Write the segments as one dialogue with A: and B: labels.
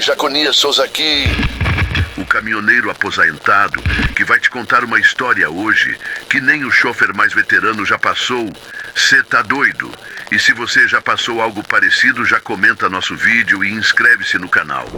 A: Jaconias Souza aqui.
B: O caminhoneiro aposentado que vai te contar uma história hoje que nem o chofer mais veterano já passou. Cê tá doido? E se você já passou algo parecido, já comenta nosso vídeo e inscreve-se no canal.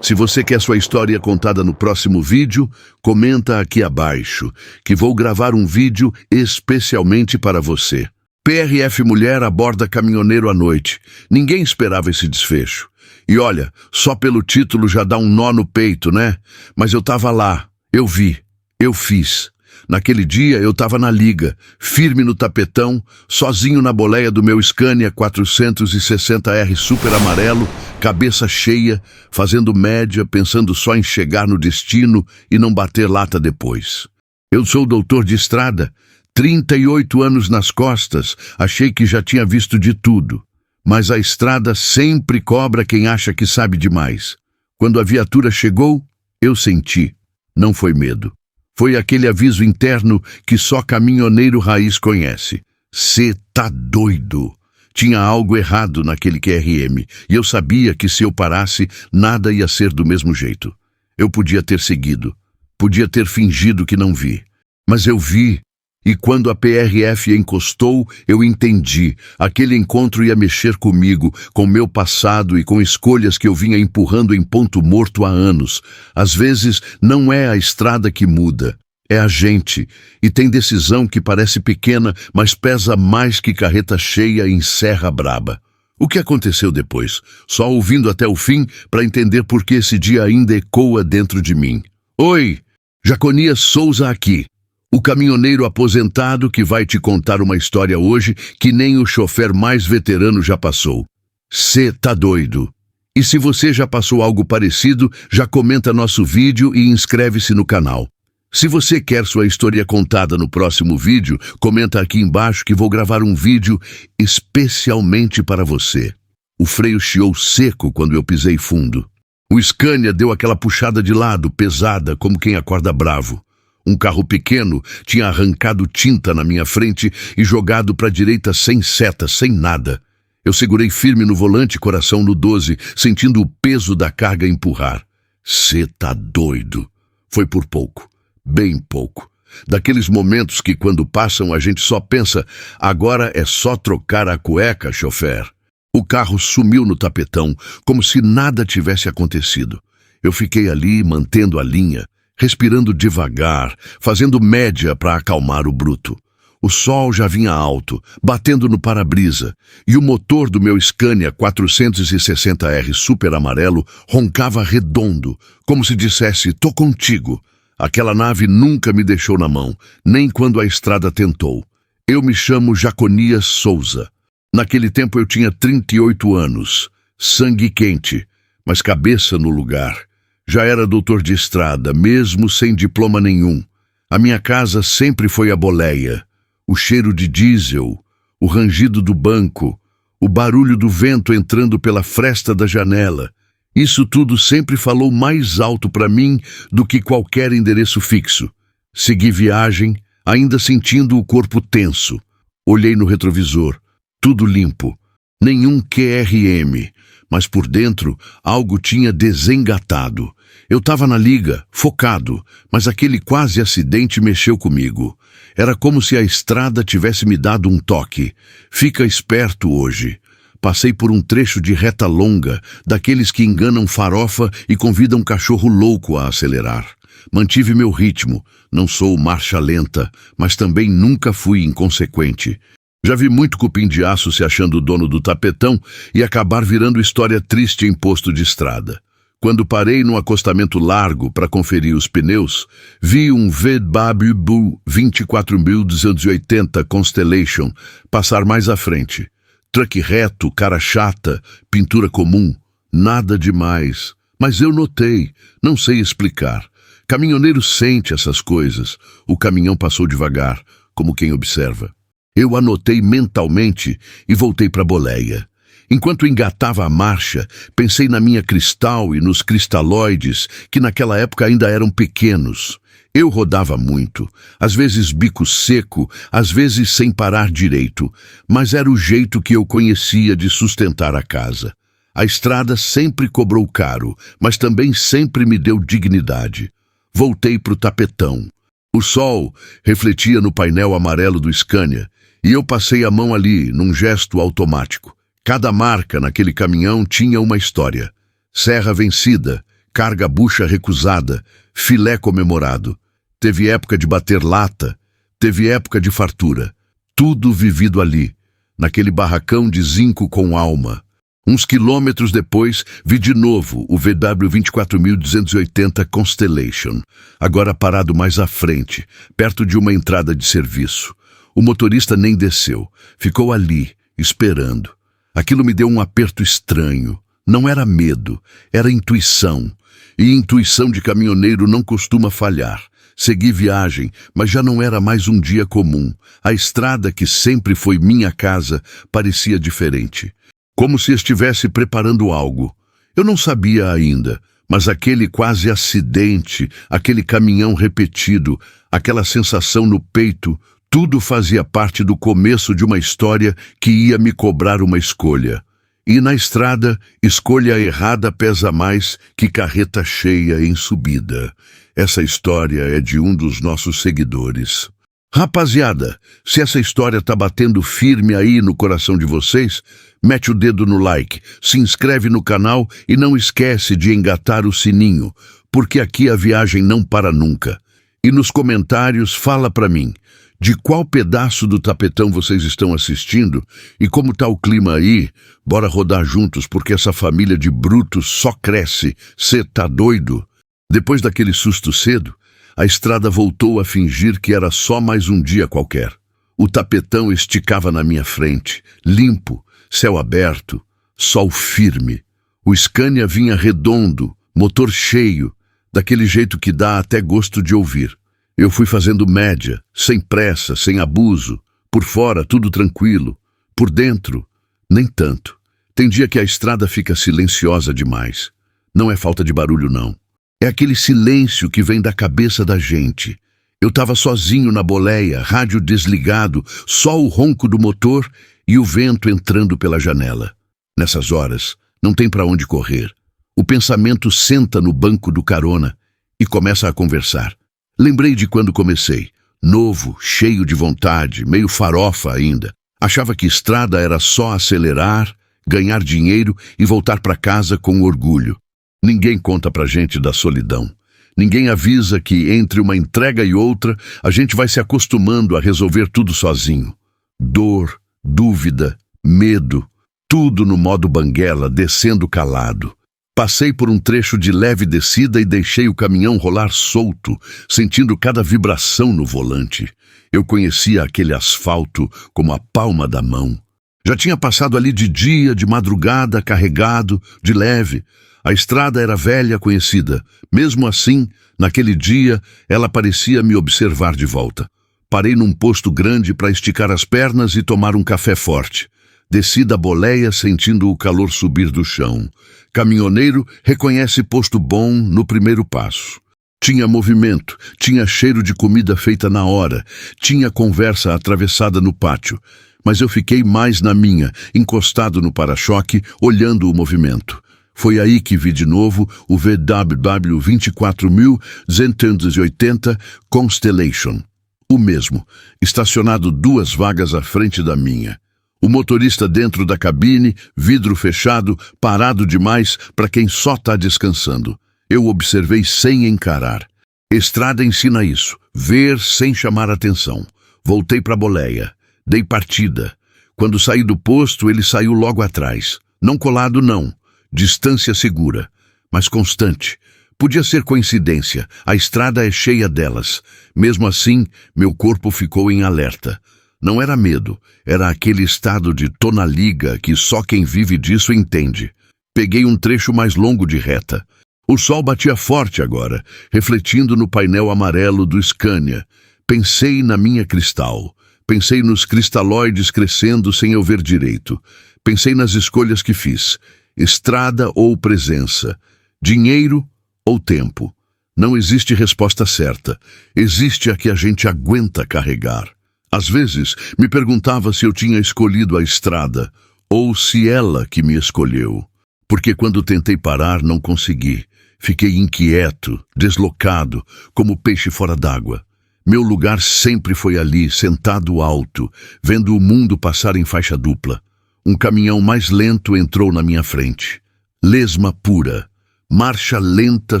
C: Se você quer sua história contada no próximo vídeo, comenta aqui abaixo, que vou gravar um vídeo especialmente para você. PRF Mulher aborda caminhoneiro à noite. Ninguém esperava esse desfecho. E olha, só pelo título já dá um nó no peito, né? Mas eu tava lá, eu vi, eu fiz. Naquele dia eu tava na liga, firme no tapetão, sozinho na boleia do meu Scania 460R super amarelo, cabeça cheia, fazendo média, pensando só em chegar no destino e não bater lata depois. Eu sou doutor de estrada, 38 anos nas costas, achei que já tinha visto de tudo. Mas a estrada sempre cobra quem acha que sabe demais. Quando a viatura chegou, eu senti. Não foi medo. Foi aquele aviso interno que só caminhoneiro raiz conhece. Cê tá doido. Tinha algo errado naquele QRM, e eu sabia que se eu parasse, nada ia ser do mesmo jeito. Eu podia ter seguido. Podia ter fingido que não vi. Mas eu vi. E quando a PRF encostou, eu entendi. Aquele encontro ia mexer comigo, com meu passado e com escolhas que eu vinha empurrando em ponto morto há anos. Às vezes, não é a estrada que muda, é a gente. E tem decisão que parece pequena, mas pesa mais que carreta cheia em serra braba. O que aconteceu depois? Só ouvindo até o fim para entender por que esse dia ainda ecoa dentro de mim. Oi, Jaconias Souza aqui. O caminhoneiro aposentado que vai te contar uma história hoje que nem o chofer mais veterano já passou. Cê tá doido? E se você já passou algo parecido, já comenta nosso vídeo e inscreve-se no canal. Se você quer sua história contada no próximo vídeo, comenta aqui embaixo que vou gravar um vídeo especialmente para você. O freio chiou seco quando eu pisei fundo. O Scania deu aquela puxada de lado, pesada, como quem acorda bravo. Um carro pequeno tinha arrancado tinta na minha frente e jogado para a direita sem seta, sem nada. Eu segurei firme no volante, coração no 12, sentindo o peso da carga empurrar. Cê tá doido. Foi por pouco, bem pouco. Daqueles momentos que quando passam a gente só pensa, agora é só trocar a cueca, chofer. O carro sumiu no tapetão, como se nada tivesse acontecido. Eu fiquei ali, mantendo a linha, respirando devagar, fazendo média para acalmar o bruto. O sol já vinha alto, batendo no para-brisa, e o motor do meu Scania 460R super amarelo roncava redondo, como se dissesse, tô contigo. Aquela nave nunca me deixou na mão, nem quando a estrada tentou. Eu me chamo Jaconias Souza. Naquele tempo eu tinha 38 anos, sangue quente, mas cabeça no lugar. Já era doutor de estrada, mesmo sem diploma nenhum. A minha casa sempre foi a boleia. O cheiro de diesel, o rangido do banco, o barulho do vento entrando pela fresta da janela. Isso tudo sempre falou mais alto para mim do que qualquer endereço fixo. Segui viagem, ainda sentindo o corpo tenso. Olhei no retrovisor, tudo limpo. Nenhum QRM, mas por dentro algo tinha desengatado. Eu estava na liga, focado, mas aquele quase acidente mexeu comigo. Era como se a estrada tivesse me dado um toque. Fica esperto hoje. Passei por um trecho de reta longa, daqueles que enganam farofa e convidam cachorro louco a acelerar. Mantive meu ritmo. Não sou marcha lenta, mas também nunca fui inconsequente. Já vi muito cupim de aço se achando o dono do tapetão e acabar virando história triste em posto de estrada. Quando parei num acostamento largo para conferir os pneus, vi um VW 24.280 Constellation passar mais à frente. Truck reto, cara chata, pintura comum, nada demais. Mas eu notei, não sei explicar. Caminhoneiro sente essas coisas. O caminhão passou devagar, como quem observa. Eu anotei mentalmente e voltei para a boleia. Enquanto engatava a marcha, pensei na minha cristal e nos cristalóides, que naquela época ainda eram pequenos. Eu rodava muito, às vezes bico seco, às vezes sem parar direito, mas era o jeito que eu conhecia de sustentar a casa. A estrada sempre cobrou caro, mas também sempre me deu dignidade. Voltei para o tapetão. O sol refletia no painel amarelo do Scania e eu passei a mão ali, num gesto automático. Cada marca naquele caminhão tinha uma história. Serra vencida, carga bucha recusada, filé comemorado. Teve época de bater lata, teve época de fartura. Tudo vivido ali, naquele barracão de zinco com alma. Uns quilômetros depois, vi de novo o VW 24.280 Constellation, agora parado mais à frente, perto de uma entrada de serviço. O motorista nem desceu, ficou ali, esperando. Aquilo me deu um aperto estranho. Não era medo, era intuição. E intuição de caminhoneiro não costuma falhar. Segui viagem, mas já não era mais um dia comum. A estrada, que sempre foi minha casa, parecia diferente. Como se estivesse preparando algo. Eu não sabia ainda, mas aquele quase acidente, aquele caminhão repetido, aquela sensação no peito, tudo fazia parte do começo de uma história que ia me cobrar uma escolha. E na estrada, escolha errada pesa mais que carreta cheia em subida. Essa história é de um dos nossos seguidores. Rapaziada, se essa história tá batendo firme aí no coração de vocês, mete o dedo no like, se inscreve no canal e não esquece de engatar o sininho, porque aqui a viagem não para nunca. E nos comentários fala pra mim, de qual pedaço do tapetão vocês estão assistindo e como tá o clima aí. Bora rodar juntos, porque essa família de brutos só cresce. Cê tá doido? Depois daquele susto cedo, a estrada voltou a fingir que era só mais um dia qualquer. O tapetão esticava na minha frente, limpo, céu aberto, sol firme. O Scania vinha redondo, motor cheio, daquele jeito que dá até gosto de ouvir. Eu fui fazendo média, sem pressa, sem abuso. Por fora, tudo tranquilo. Por dentro, nem tanto. Tem dia que a estrada fica silenciosa demais. Não é falta de barulho, não. É aquele silêncio que vem da cabeça da gente. Eu estava sozinho na boleia, rádio desligado, só o ronco do motor e o vento entrando pela janela. Nessas horas, não tem para onde correr. O pensamento senta no banco do carona e começa a conversar. Lembrei de quando comecei, novo, cheio de vontade, meio farofa ainda. Achava que estrada era só acelerar, ganhar dinheiro e voltar para casa com orgulho. Ninguém conta pra gente da solidão. Ninguém avisa que entre uma entrega e outra, a gente vai se acostumando a resolver tudo sozinho. Dor, dúvida, medo, tudo no modo banguela, descendo calado. Passei por um trecho de leve descida e deixei o caminhão rolar solto, sentindo cada vibração no volante. Eu conhecia aquele asfalto como a palma da mão. Já tinha passado ali de dia, de madrugada, carregado, de leve. A estrada era velha, conhecida. Mesmo assim, naquele dia, ela parecia me observar de volta. Parei num posto grande para esticar as pernas e tomar um café forte. Desci da boleia sentindo o calor subir do chão. Caminhoneiro reconhece posto bom no primeiro passo. Tinha movimento, tinha cheiro de comida feita na hora, tinha conversa atravessada no pátio. Mas eu fiquei mais na minha, encostado no para-choque, olhando o movimento. Foi aí que vi de novo o VW 24.280 Constellation. O mesmo, estacionado 2 vagas à frente da minha. O motorista dentro da cabine, vidro fechado, parado demais para quem só está descansando. Eu observei sem encarar. Estrada ensina isso, ver sem chamar atenção. Voltei para a boleia. Dei partida. Quando saí do posto, ele saiu logo atrás. Não colado, não. Distância segura, mas constante. Podia ser coincidência, a estrada é cheia delas. Mesmo assim, meu corpo ficou em alerta. Não era medo, era aquele estado de tô na liga que só quem vive disso entende. Peguei um trecho mais longo de reta. O sol batia forte agora, refletindo no painel amarelo do Scania. Pensei na minha Cristal. Pensei nos cristalóides crescendo sem eu ver direito. Pensei nas escolhas que fiz. Estrada ou presença, dinheiro ou tempo. Não existe resposta certa. Existe a que a gente aguenta carregar. Às vezes, me perguntava se eu tinha escolhido a estrada ou se ela que me escolheu. porque quando tentei parar não consegui. Fiquei inquieto, deslocado, como peixe fora d'água. Meu lugar sempre foi ali, sentado alto, vendo o mundo passar em faixa dupla. Um caminhão mais lento entrou na minha frente. Lesma pura, marcha lenta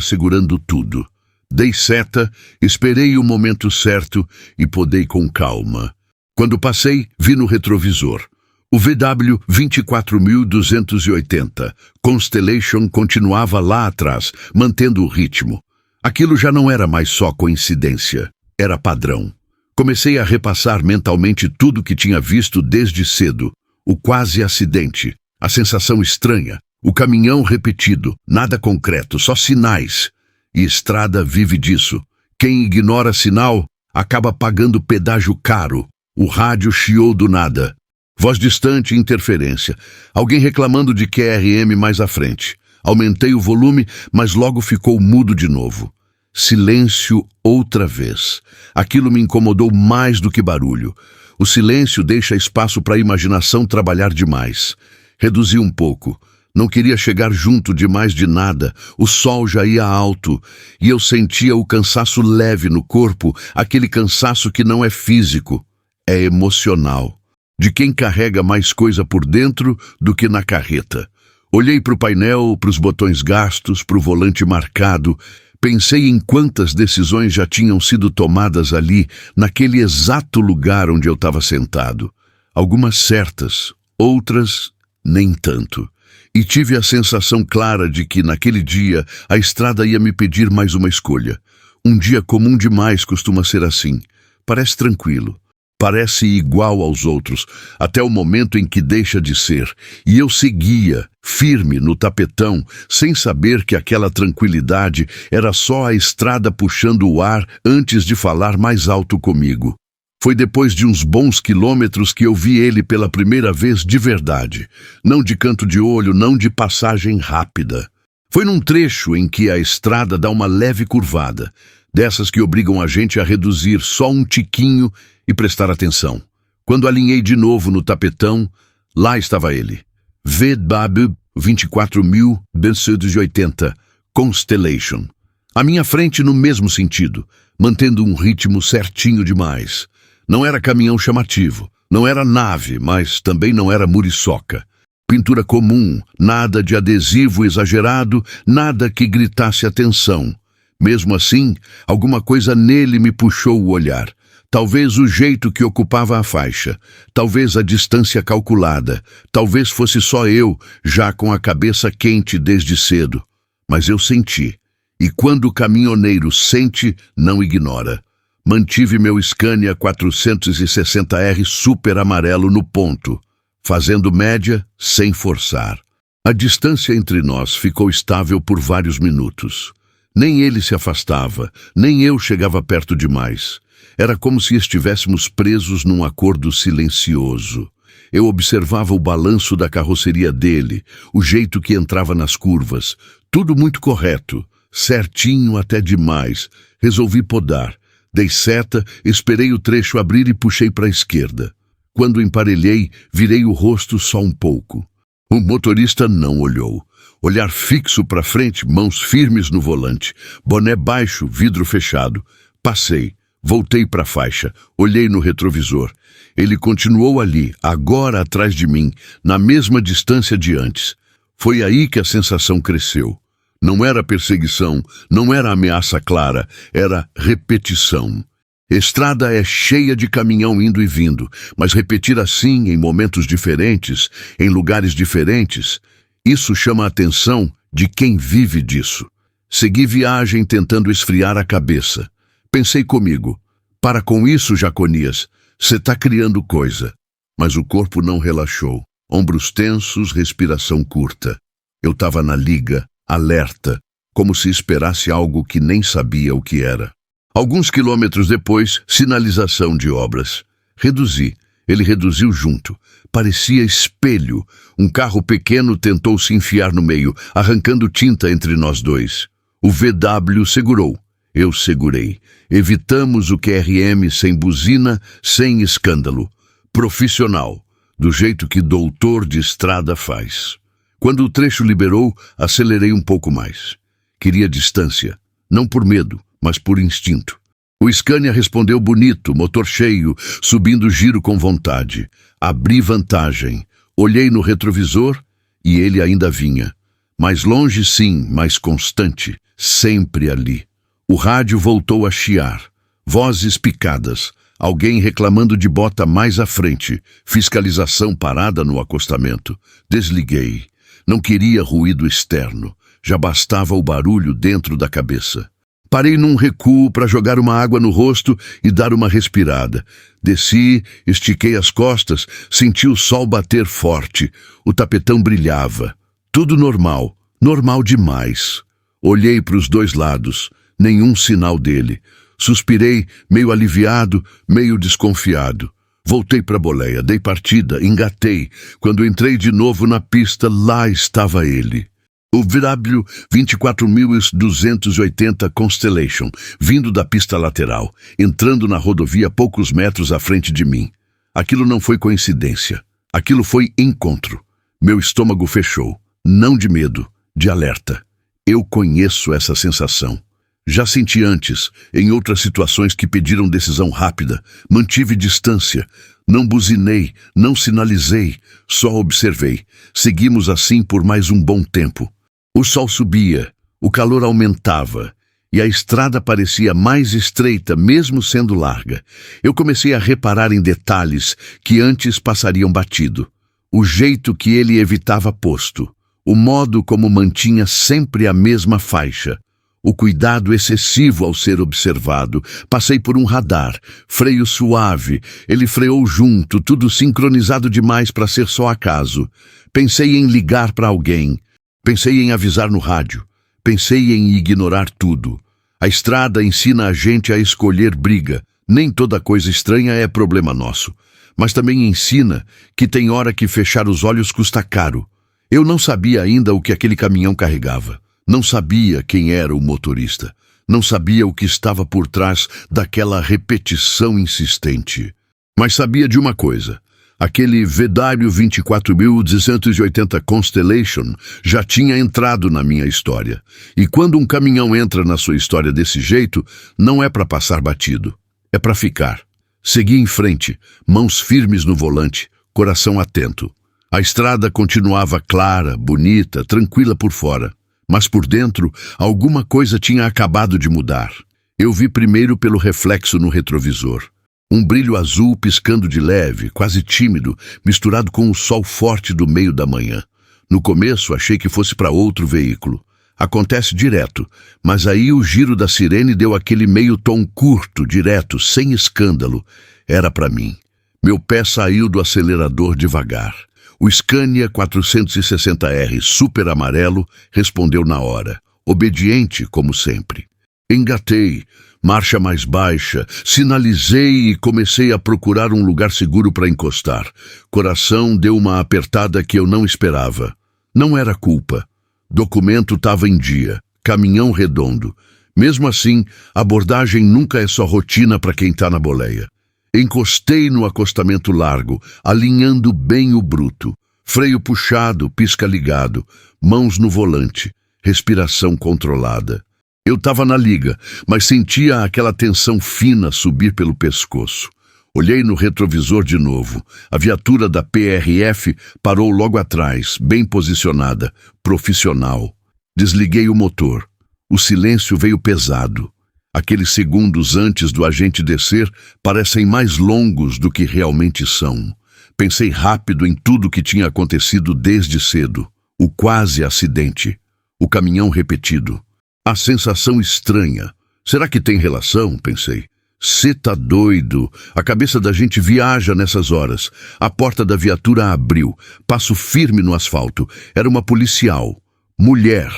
C: segurando tudo. Dei seta, esperei o momento certo e podei com calma. Quando passei, vi no retrovisor. O VW 24.280, Constellation, continuava lá atrás, mantendo o ritmo. Aquilo já não era mais só coincidência, era padrão. Comecei a repassar mentalmente tudo que tinha visto desde cedo. O quase acidente, a sensação estranha, o caminhão repetido, nada concreto, só sinais. E estrada vive disso. Quem ignora sinal acaba pagando pedágio caro. O rádio chiou do nada. Voz distante e interferência. Alguém reclamando de QRM mais à frente. Aumentei o volume, mas logo ficou mudo de novo. Silêncio outra vez. Aquilo me incomodou mais do que barulho. O silêncio deixa espaço para a imaginação trabalhar demais. Reduzi um pouco. Não queria chegar junto demais de nada. O sol já ia alto. E eu sentia o cansaço leve no corpo, aquele cansaço que não é físico, é emocional. De quem carrega mais coisa por dentro do que na carreta. Olhei para o painel, para os botões gastos, para o volante marcado. Pensei em quantas decisões já tinham sido tomadas ali, naquele exato lugar onde eu estava sentado. Algumas certas, outras nem tanto. E tive a sensação clara de que, naquele dia, a estrada ia me pedir mais uma escolha. Um dia comum demais costuma ser assim. Parece tranquilo. Parece igual aos outros, até o momento em que deixa de ser. E eu seguia, firme no tapetão, sem saber que aquela tranquilidade era só a estrada puxando o ar antes de falar mais alto comigo. Foi depois de uns bons quilômetros que eu vi ele pela primeira vez de verdade. Não de canto de olho, não de passagem rápida. Foi num trecho em que a estrada dá uma leve curvada, dessas que obrigam a gente a reduzir só um tiquinho e prestar atenção. Quando alinhei de novo no tapetão, lá estava ele. VW 24.280, Constellation. À minha frente no mesmo sentido, mantendo um ritmo certinho demais. Não era caminhão chamativo, não era nave, mas também não era muriçoca. Pintura comum, nada de adesivo exagerado, nada que gritasse atenção. Mesmo assim, alguma coisa nele me puxou o olhar. Talvez o jeito que ocupava a faixa, talvez a distância calculada, talvez fosse só eu, já com a cabeça quente desde cedo. Mas eu senti. E quando o caminhoneiro sente, não ignora. Mantive meu Scania 460R super amarelo no ponto, fazendo média sem forçar. A distância entre nós ficou estável por vários minutos. Nem ele se afastava, nem eu chegava perto demais. Era como se estivéssemos presos num acordo silencioso. Eu observava o balanço da carroceria dele, o jeito que entrava nas curvas. Tudo muito correto, certinho até demais. Resolvi podar. Dei seta, esperei o trecho abrir e puxei para a esquerda. Quando emparelhei, virei o rosto só um pouco. O motorista não olhou. Olhar fixo para frente, mãos firmes no volante, boné baixo, vidro fechado. Passei. Voltei para a faixa, olhei no retrovisor. Ele continuou ali, agora atrás de mim, na mesma distância de antes. Foi aí que a sensação cresceu. Não era perseguição, não era ameaça clara, era repetição. Estrada é cheia de caminhão indo e vindo, mas repetir assim, em momentos diferentes, em lugares diferentes, isso chama a atenção de quem vive disso. Segui viagem tentando esfriar a cabeça. Pensei comigo, para com isso, Jaconias, você está criando coisa. Mas o corpo não relaxou. Ombros tensos, respiração curta. Eu estava na liga, alerta, como se esperasse algo que nem sabia o que era. Alguns quilômetros depois, sinalização de obras. Reduzi. Ele reduziu junto. Parecia espelho. Um carro pequeno tentou se enfiar no meio, arrancando tinta entre nós dois. O VW segurou. Eu segurei. Evitamos o QRM sem buzina, sem escândalo. Profissional, do jeito que doutor de estrada faz. Quando o trecho liberou, acelerei um pouco mais. Queria distância, não por medo, mas por instinto. O Scania respondeu bonito, motor cheio, subindo o giro com vontade. Abri vantagem. Olhei no retrovisor e ele ainda vinha. Mais longe sim, mais constante, sempre ali. O rádio voltou a chiar. Vozes picadas. Alguém reclamando de bota mais à frente. Fiscalização parada no acostamento. Desliguei. Não queria ruído externo. Já bastava o barulho dentro da cabeça. Parei num recuo para jogar uma água no rosto e dar uma respirada. Desci, estiquei as costas, senti o sol bater forte. O tapetão brilhava. Tudo normal. Normal demais. Olhei para os dois lados. Nenhum sinal dele. Suspirei, meio aliviado, meio desconfiado. Voltei para a boleia, dei partida, engatei. Quando entrei de novo na pista, lá estava ele. O VW 24.280 Constellation, vindo da pista lateral, entrando na rodovia a poucos metros à frente de mim. Aquilo não foi coincidência. Aquilo foi encontro. Meu estômago fechou. Não de medo, de alerta. Eu conheço essa sensação. Já senti antes, em outras situações que pediram decisão rápida. Mantive distância. Não buzinei, não sinalizei, só observei. Seguimos assim por mais um bom tempo. O sol subia, o calor aumentava e a estrada parecia mais estreita, mesmo sendo larga. Eu comecei a reparar em detalhes que antes passariam batido. O jeito que ele evitava posto, o modo como mantinha sempre a mesma faixa, o cuidado excessivo ao ser observado. Passei por um radar, freio suave, ele freou junto, tudo sincronizado demais para ser só acaso. Pensei em ligar para alguém. Pensei em avisar no rádio. Pensei em ignorar tudo. A estrada ensina a gente a escolher briga. Nem toda coisa estranha é problema nosso. Mas também ensina que tem hora que fechar os olhos custa caro. Eu não sabia ainda o que aquele caminhão carregava. Não sabia quem era o motorista. Não sabia o que estava por trás daquela repetição insistente. Mas sabia de uma coisa. Aquele VW 24.280 Constellation já tinha entrado na minha história. E quando um caminhão entra na sua história desse jeito, não é para passar batido. É para ficar. Segui em frente, mãos firmes no volante, coração atento. A estrada continuava clara, bonita, tranquila por fora. Mas por dentro, alguma coisa tinha acabado de mudar. Eu vi primeiro pelo reflexo no retrovisor. Um brilho azul piscando de leve, quase tímido, misturado com o sol forte do meio da manhã. No começo, achei que fosse para outro veículo. Acontece direto, mas aí o giro da sirene deu aquele meio tom curto, direto, sem escândalo. Era para mim. Meu pé saiu do acelerador devagar. O Scania 460R super amarelo respondeu na hora, obediente como sempre. Engatei, marcha mais baixa, sinalizei e comecei a procurar um lugar seguro para encostar. Coração deu uma apertada que eu não esperava. Não era culpa. Documento estava em dia, caminhão redondo. Mesmo assim, abordagem nunca é só rotina para quem está na boleia. Encostei no acostamento largo, alinhando bem o bruto. Freio puxado, pisca ligado, mãos no volante, respiração controlada. Eu estava na liga, mas sentia aquela tensão fina subir pelo pescoço. Olhei no retrovisor de novo. A viatura da PRF parou logo atrás, bem posicionada, profissional. Desliguei o motor. O silêncio veio pesado. Aqueles segundos antes do agente descer parecem mais longos do que realmente são. Pensei rápido em tudo que tinha acontecido desde cedo. O quase acidente. O caminhão repetido. A sensação estranha. Será que tem relação? Pensei. Cê tá doido? A cabeça da gente viaja nessas horas. A porta da viatura abriu. Passo firme no asfalto. Era uma policial. Mulher.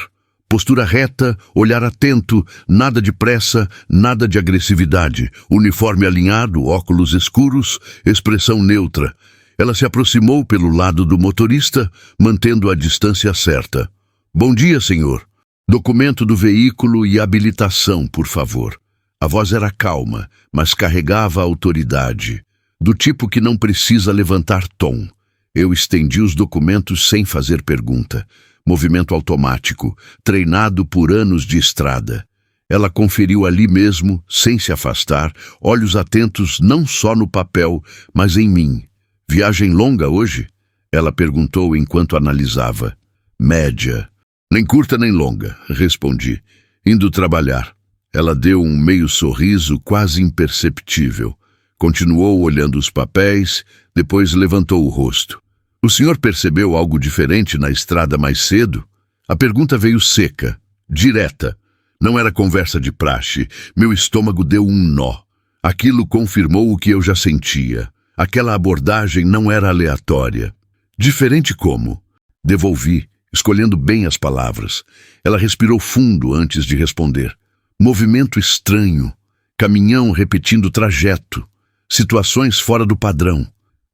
C: Postura reta, olhar atento, nada de pressa, nada de agressividade. Uniforme alinhado, óculos escuros, expressão neutra. Ela se aproximou pelo lado do motorista, mantendo a distância certa. Bom dia, senhor. Documento do veículo e habilitação, por favor. A voz era calma, mas carregava autoridade. Do tipo que não precisa levantar tom. Eu estendi os documentos sem fazer pergunta. Movimento automático, treinado por anos de estrada. Ela conferiu ali mesmo, sem se afastar, olhos atentos não só no papel, mas em mim. Viagem longa hoje? Ela perguntou enquanto analisava. Média. Nem curta nem longa, respondi. Indo trabalhar. Ela deu um meio sorriso quase imperceptível. Continuou olhando os papéis, depois levantou o rosto. O senhor percebeu algo diferente na estrada mais cedo? A pergunta veio seca, direta. Não era conversa de praxe. Meu estômago deu um nó. Aquilo confirmou o que eu já sentia. Aquela abordagem não era aleatória. Diferente como? Devolvi, escolhendo bem as palavras. Ela respirou fundo antes de responder. Movimento estranho. Caminhão repetindo trajeto. Situações fora do padrão.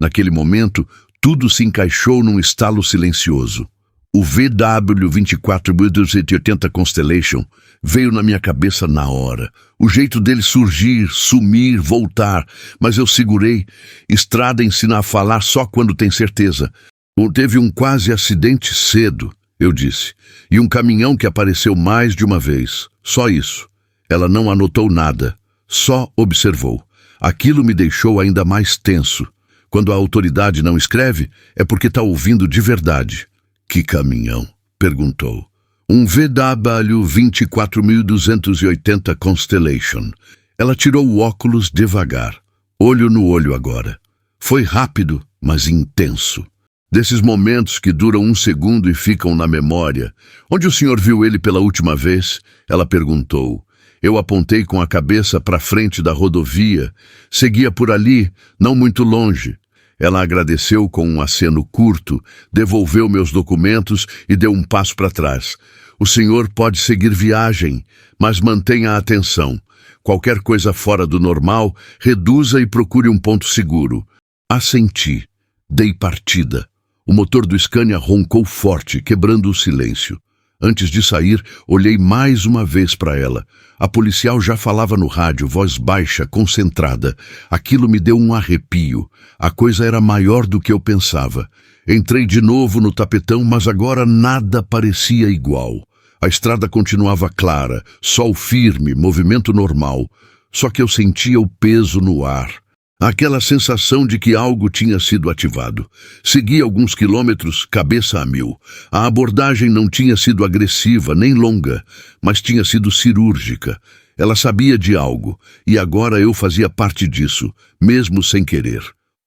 C: Naquele momento, tudo se encaixou num estalo silencioso. O VW-24.280 Constellation veio na minha cabeça na hora. O jeito dele surgir, sumir, voltar. Mas eu segurei. Estrada ensina a falar só quando tem certeza. Teve um quase acidente cedo, eu disse. E um caminhão que apareceu mais de uma vez. Só isso. Ela não anotou nada. Só observou. Aquilo me deixou ainda mais tenso. Quando a autoridade não escreve, é porque está ouvindo de verdade. Que caminhão? Perguntou. Um VW-24.280 Constellation. Ela tirou o óculos devagar. Olho no olho agora. Foi rápido, mas intenso. Desses momentos que duram um segundo e ficam na memória. Onde o senhor viu ele pela última vez? Ela perguntou. Eu apontei com a cabeça para frente da rodovia. Seguia por ali, não muito longe. Ela agradeceu com um aceno curto, devolveu meus documentos e deu um passo para trás. O senhor pode seguir viagem, mas mantenha a atenção. Qualquer coisa fora do normal, reduza e procure um ponto seguro. Assenti. Dei partida. O motor do Scania roncou forte, quebrando o silêncio. Antes de sair, olhei mais uma vez para ela. A policial já falava no rádio, voz baixa, concentrada. Aquilo me deu um arrepio. A coisa era maior do que eu pensava. Entrei de novo no tapetão, mas agora nada parecia igual. A estrada continuava clara, sol firme, movimento normal. Só que eu sentia o peso no ar. Aquela sensação de que algo tinha sido ativado. Segui alguns quilômetros, cabeça a mil. A abordagem não tinha sido agressiva nem longa, mas tinha sido cirúrgica. Ela sabia de algo, e agora eu fazia parte disso, mesmo sem querer.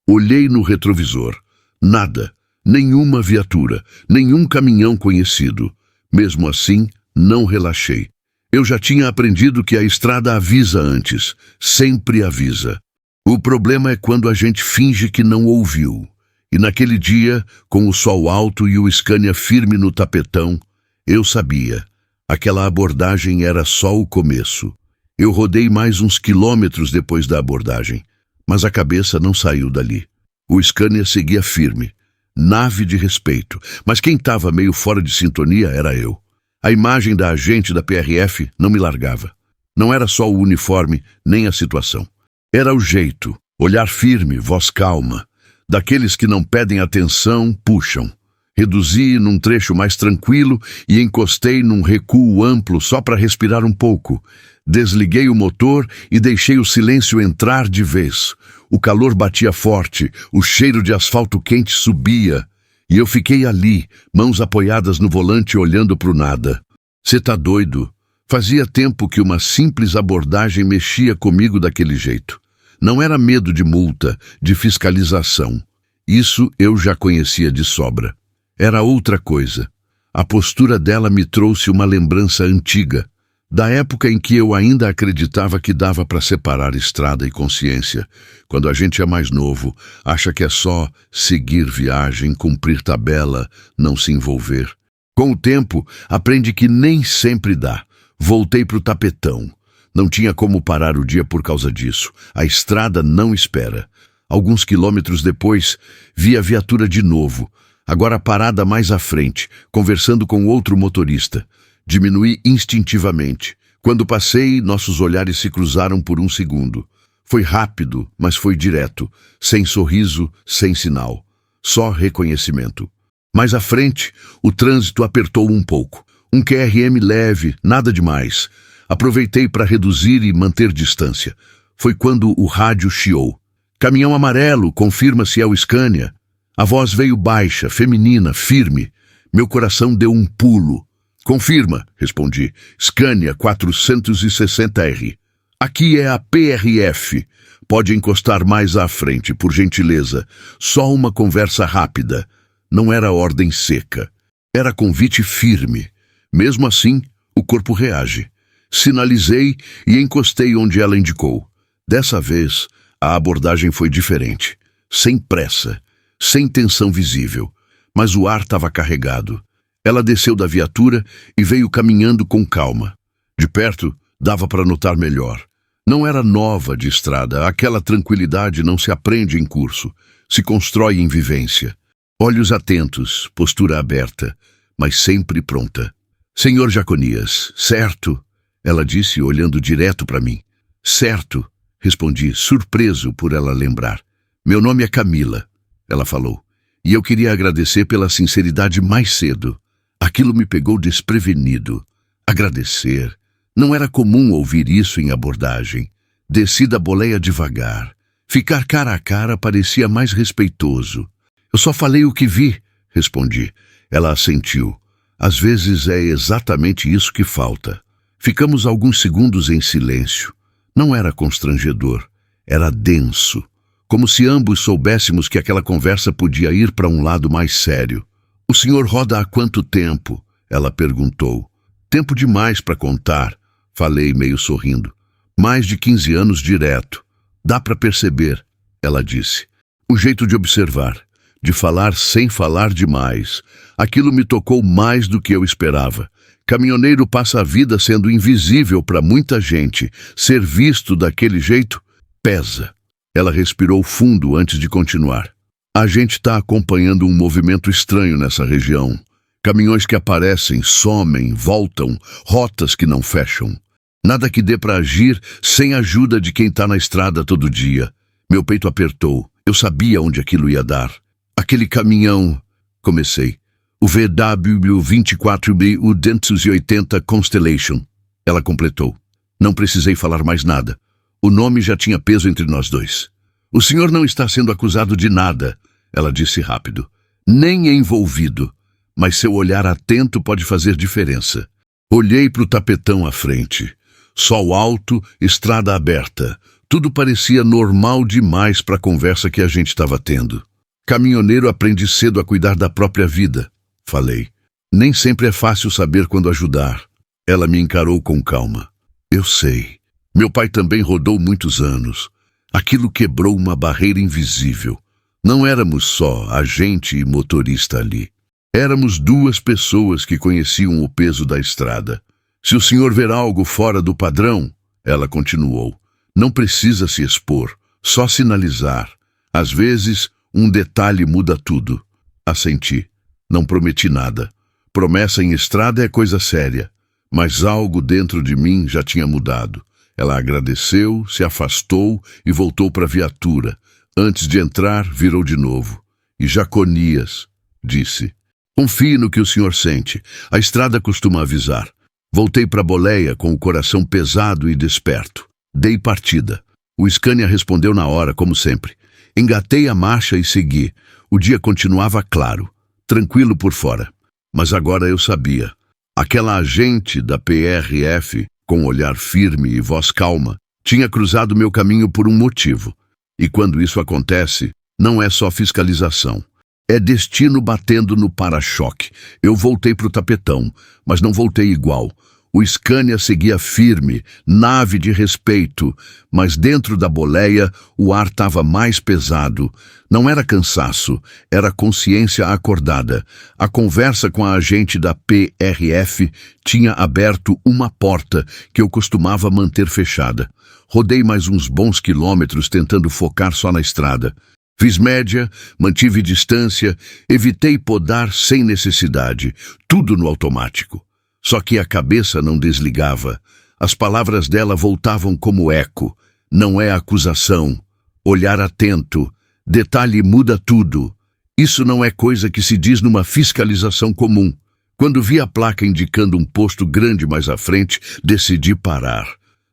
C: Olhei no retrovisor. Nada. Nenhuma viatura, nenhum caminhão conhecido. Mesmo assim, não relaxei. Eu já tinha aprendido que a estrada avisa antes. Sempre avisa. O problema é quando a gente finge que não ouviu. E naquele dia, com o sol alto e o Scania firme no tapetão, eu sabia. Aquela abordagem era só o começo. Eu rodei mais uns quilômetros depois da abordagem, mas a cabeça não saiu dali. O Scania seguia firme. Nave de respeito, mas quem estava meio fora de sintonia era eu. A imagem da agente da PRF não me largava. Não era só o uniforme, nem a situação. Era o jeito, olhar firme, voz calma. Daqueles que não pedem atenção, puxam. Reduzi num trecho mais tranquilo e encostei num recuo amplo só para respirar um pouco. Desliguei o motor e deixei o silêncio entrar de vez. O calor batia forte, o cheiro de asfalto quente subia. E eu fiquei ali, mãos apoiadas no volante olhando para o nada. Cê tá doido? Fazia tempo que uma simples abordagem mexia comigo daquele jeito. Não era medo de multa, de fiscalização. Isso eu já conhecia de sobra. Era outra coisa. A postura dela me trouxe uma lembrança antiga, da época em que eu ainda acreditava que dava para separar estrada e consciência. Quando a gente é mais novo, acha que é só seguir viagem, cumprir tabela, não se envolver. Com o tempo, aprende que nem sempre dá. Voltei para o tapetão. Não tinha como parar o dia por causa disso. A estrada não espera. Alguns quilômetros depois, vi a viatura de novo, agora parada mais à frente, conversando com outro motorista. Diminuí instintivamente. Quando passei, nossos olhares se cruzaram por um segundo. Foi rápido, mas foi direto, sem sorriso, sem sinal. só reconhecimento. Mais à frente, o trânsito apertou um pouco. Um QRM leve, nada demais. Aproveitei para reduzir e manter distância. Foi quando o rádio chiou. Caminhão amarelo, confirma se é o Scania. A voz veio baixa, feminina, firme. Meu coração deu um pulo. Confirma, respondi. Scania 460R. Aqui é a PRF. Pode encostar mais à frente, por gentileza. Só uma conversa rápida. Não era ordem seca. Era convite firme. Mesmo assim, o corpo reage. Sinalizei e encostei onde ela indicou. Dessa vez, a abordagem foi diferente. Sem pressa, sem tensão visível. Mas o ar estava carregado. Ela desceu da viatura e veio caminhando com calma. De perto, dava para notar melhor. Não era nova de estrada. Aquela tranquilidade não se aprende em curso. Se constrói em vivência. Olhos atentos, postura aberta, mas sempre pronta. Senhor Jaconias, certo? Ela disse, olhando direto para mim. Certo, respondi, surpreso por ela lembrar. Meu nome é Camila, ela falou, e eu queria agradecer pela sinceridade mais cedo. Aquilo me pegou desprevenido. Agradecer. Não era comum ouvir isso em abordagem. Desci da boleia devagar. Ficar cara a cara parecia mais respeitoso. Eu só falei o que vi, respondi. Ela assentiu. Às vezes é exatamente isso que falta. Ficamos alguns segundos em silêncio. Não era constrangedor, era denso. Como se ambos soubéssemos que aquela conversa podia ir para um lado mais sério. O senhor roda há quanto tempo? Ela perguntou. Tempo demais para contar, falei meio sorrindo. Mais de 15 anos direto. Dá para perceber, ela disse. O jeito de observar. De falar sem falar demais. Aquilo me tocou mais do que eu esperava. Caminhoneiro passa a vida sendo invisível para muita gente. Ser visto daquele jeito pesa. Ela respirou fundo antes de continuar. A gente está acompanhando um movimento estranho nessa região. Caminhões que aparecem, somem, voltam, rotas que não fecham. Nada que dê para agir sem a ajuda de quem está na estrada todo dia. Meu peito apertou. Eu sabia onde aquilo ia dar. Aquele caminhão, comecei. O VW24B U280 Constellation. Ela completou. Não precisei falar mais nada. O nome já tinha peso entre nós dois. O senhor não está sendo acusado de nada, ela disse rápido. Nem envolvido. Mas seu olhar atento pode fazer diferença. Olhei para o tapetão à frente. Sol alto, estrada aberta. Tudo parecia normal demais para a conversa que a gente estava tendo. Caminhoneiro aprende cedo a cuidar da própria vida, falei. Nem sempre é fácil saber quando ajudar. Ela me encarou com calma. Eu sei. Meu pai também rodou muitos anos. Aquilo quebrou uma barreira invisível. Não éramos só agente e motorista ali. Éramos duas pessoas que conheciam o peso da estrada. Se o senhor ver algo fora do padrão, ela continuou, não precisa se expor, só sinalizar. Às vezes, um detalhe muda tudo. Assenti. Não prometi nada. Promessa em estrada é coisa séria. Mas algo dentro de mim já tinha mudado. Ela agradeceu, se afastou e voltou para a viatura. Antes de entrar, virou de novo. E Jaconias, disse. Confie no que o senhor sente. A estrada costuma avisar. Voltei para a boleia com o coração pesado e desperto. Dei partida. O Scania respondeu na hora, como sempre. Engatei a marcha e segui. O dia continuava claro, tranquilo por fora. Mas agora eu sabia. Aquela agente da PRF, com olhar firme e voz calma, tinha cruzado meu caminho por um motivo. E quando isso acontece, não é só fiscalização. É destino batendo no para-choque. Eu voltei para o tapetão, mas não voltei igual. O Scania seguia firme, nave de respeito, mas dentro da boleia o ar estava mais pesado. Não era cansaço, era consciência acordada. A conversa com a agente da PRF tinha aberto uma porta que eu costumava manter fechada. Rodei mais uns bons quilômetros tentando focar só na estrada. Fiz média, mantive distância, evitei podar sem necessidade, tudo no automático. Só que a cabeça não desligava. As palavras dela voltavam como eco. Não é acusação. Olhar atento. Detalhe muda tudo. Isso não é coisa que se diz numa fiscalização comum. Quando vi a placa indicando um posto grande mais à frente, decidi parar.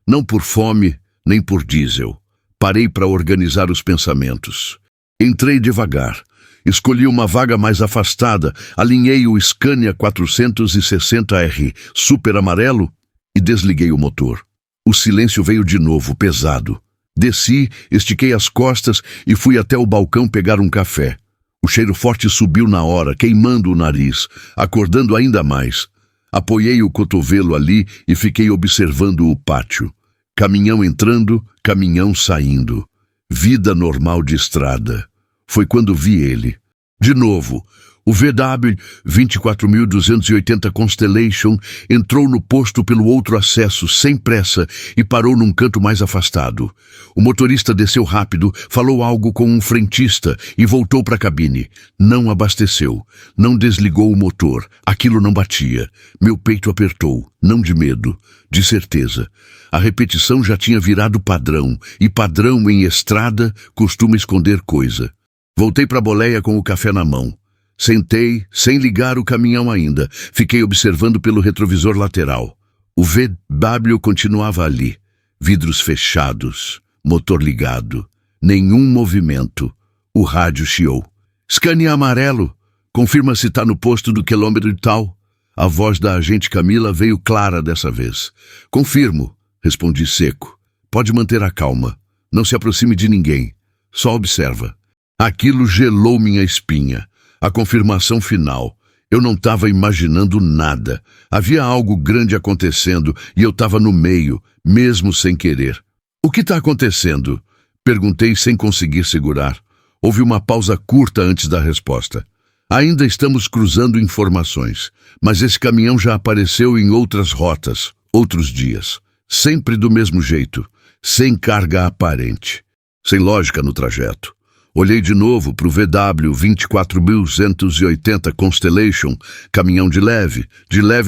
C: Não por fome, nem por diesel. Parei para organizar os pensamentos. Entrei devagar. Escolhi uma vaga mais afastada, alinhei o Scania 460R super amarelo e desliguei o motor. O silêncio veio de novo, pesado. Desci, estiquei as costas e fui até o balcão pegar um café. O cheiro forte subiu na hora, queimando o nariz, acordando ainda mais. Apoiei o cotovelo ali e fiquei observando o pátio. Caminhão entrando, caminhão saindo. Vida normal de estrada. Foi quando vi ele. De novo, o VW 24.280 Constellation entrou no posto pelo outro acesso, sem pressa, e parou num canto mais afastado. O motorista desceu rápido, falou algo com um frentista e voltou para a cabine. Não abasteceu, não desligou o motor. Aquilo não batia. Meu peito apertou, não de medo, de certeza. A repetição já tinha virado padrão, e padrão em estrada costuma esconder coisa. Voltei para a boleia com o café na mão. Sentei, sem ligar o caminhão ainda. Fiquei observando pelo retrovisor lateral. O VW continuava ali. Vidros fechados, motor ligado. Nenhum movimento. O rádio chiou. Scania amarelo. Confirma se tá no posto do quilômetro e tal. A voz da agente Camila veio clara dessa vez. Confirmo, respondi seco. Pode manter a calma. Não se aproxime de ninguém. Só observa. Aquilo gelou minha espinha. A confirmação final. Eu não estava imaginando nada. Havia algo grande acontecendo e eu estava no meio, mesmo sem querer. O que está acontecendo? Perguntei sem conseguir segurar. Houve uma pausa curta antes da resposta. Ainda estamos cruzando informações, mas esse caminhão já apareceu em outras rotas, outros dias. Sempre do mesmo jeito, sem carga aparente. Sem lógica no trajeto. Olhei de novo para o VW 24.280 Constellation, caminhão de leve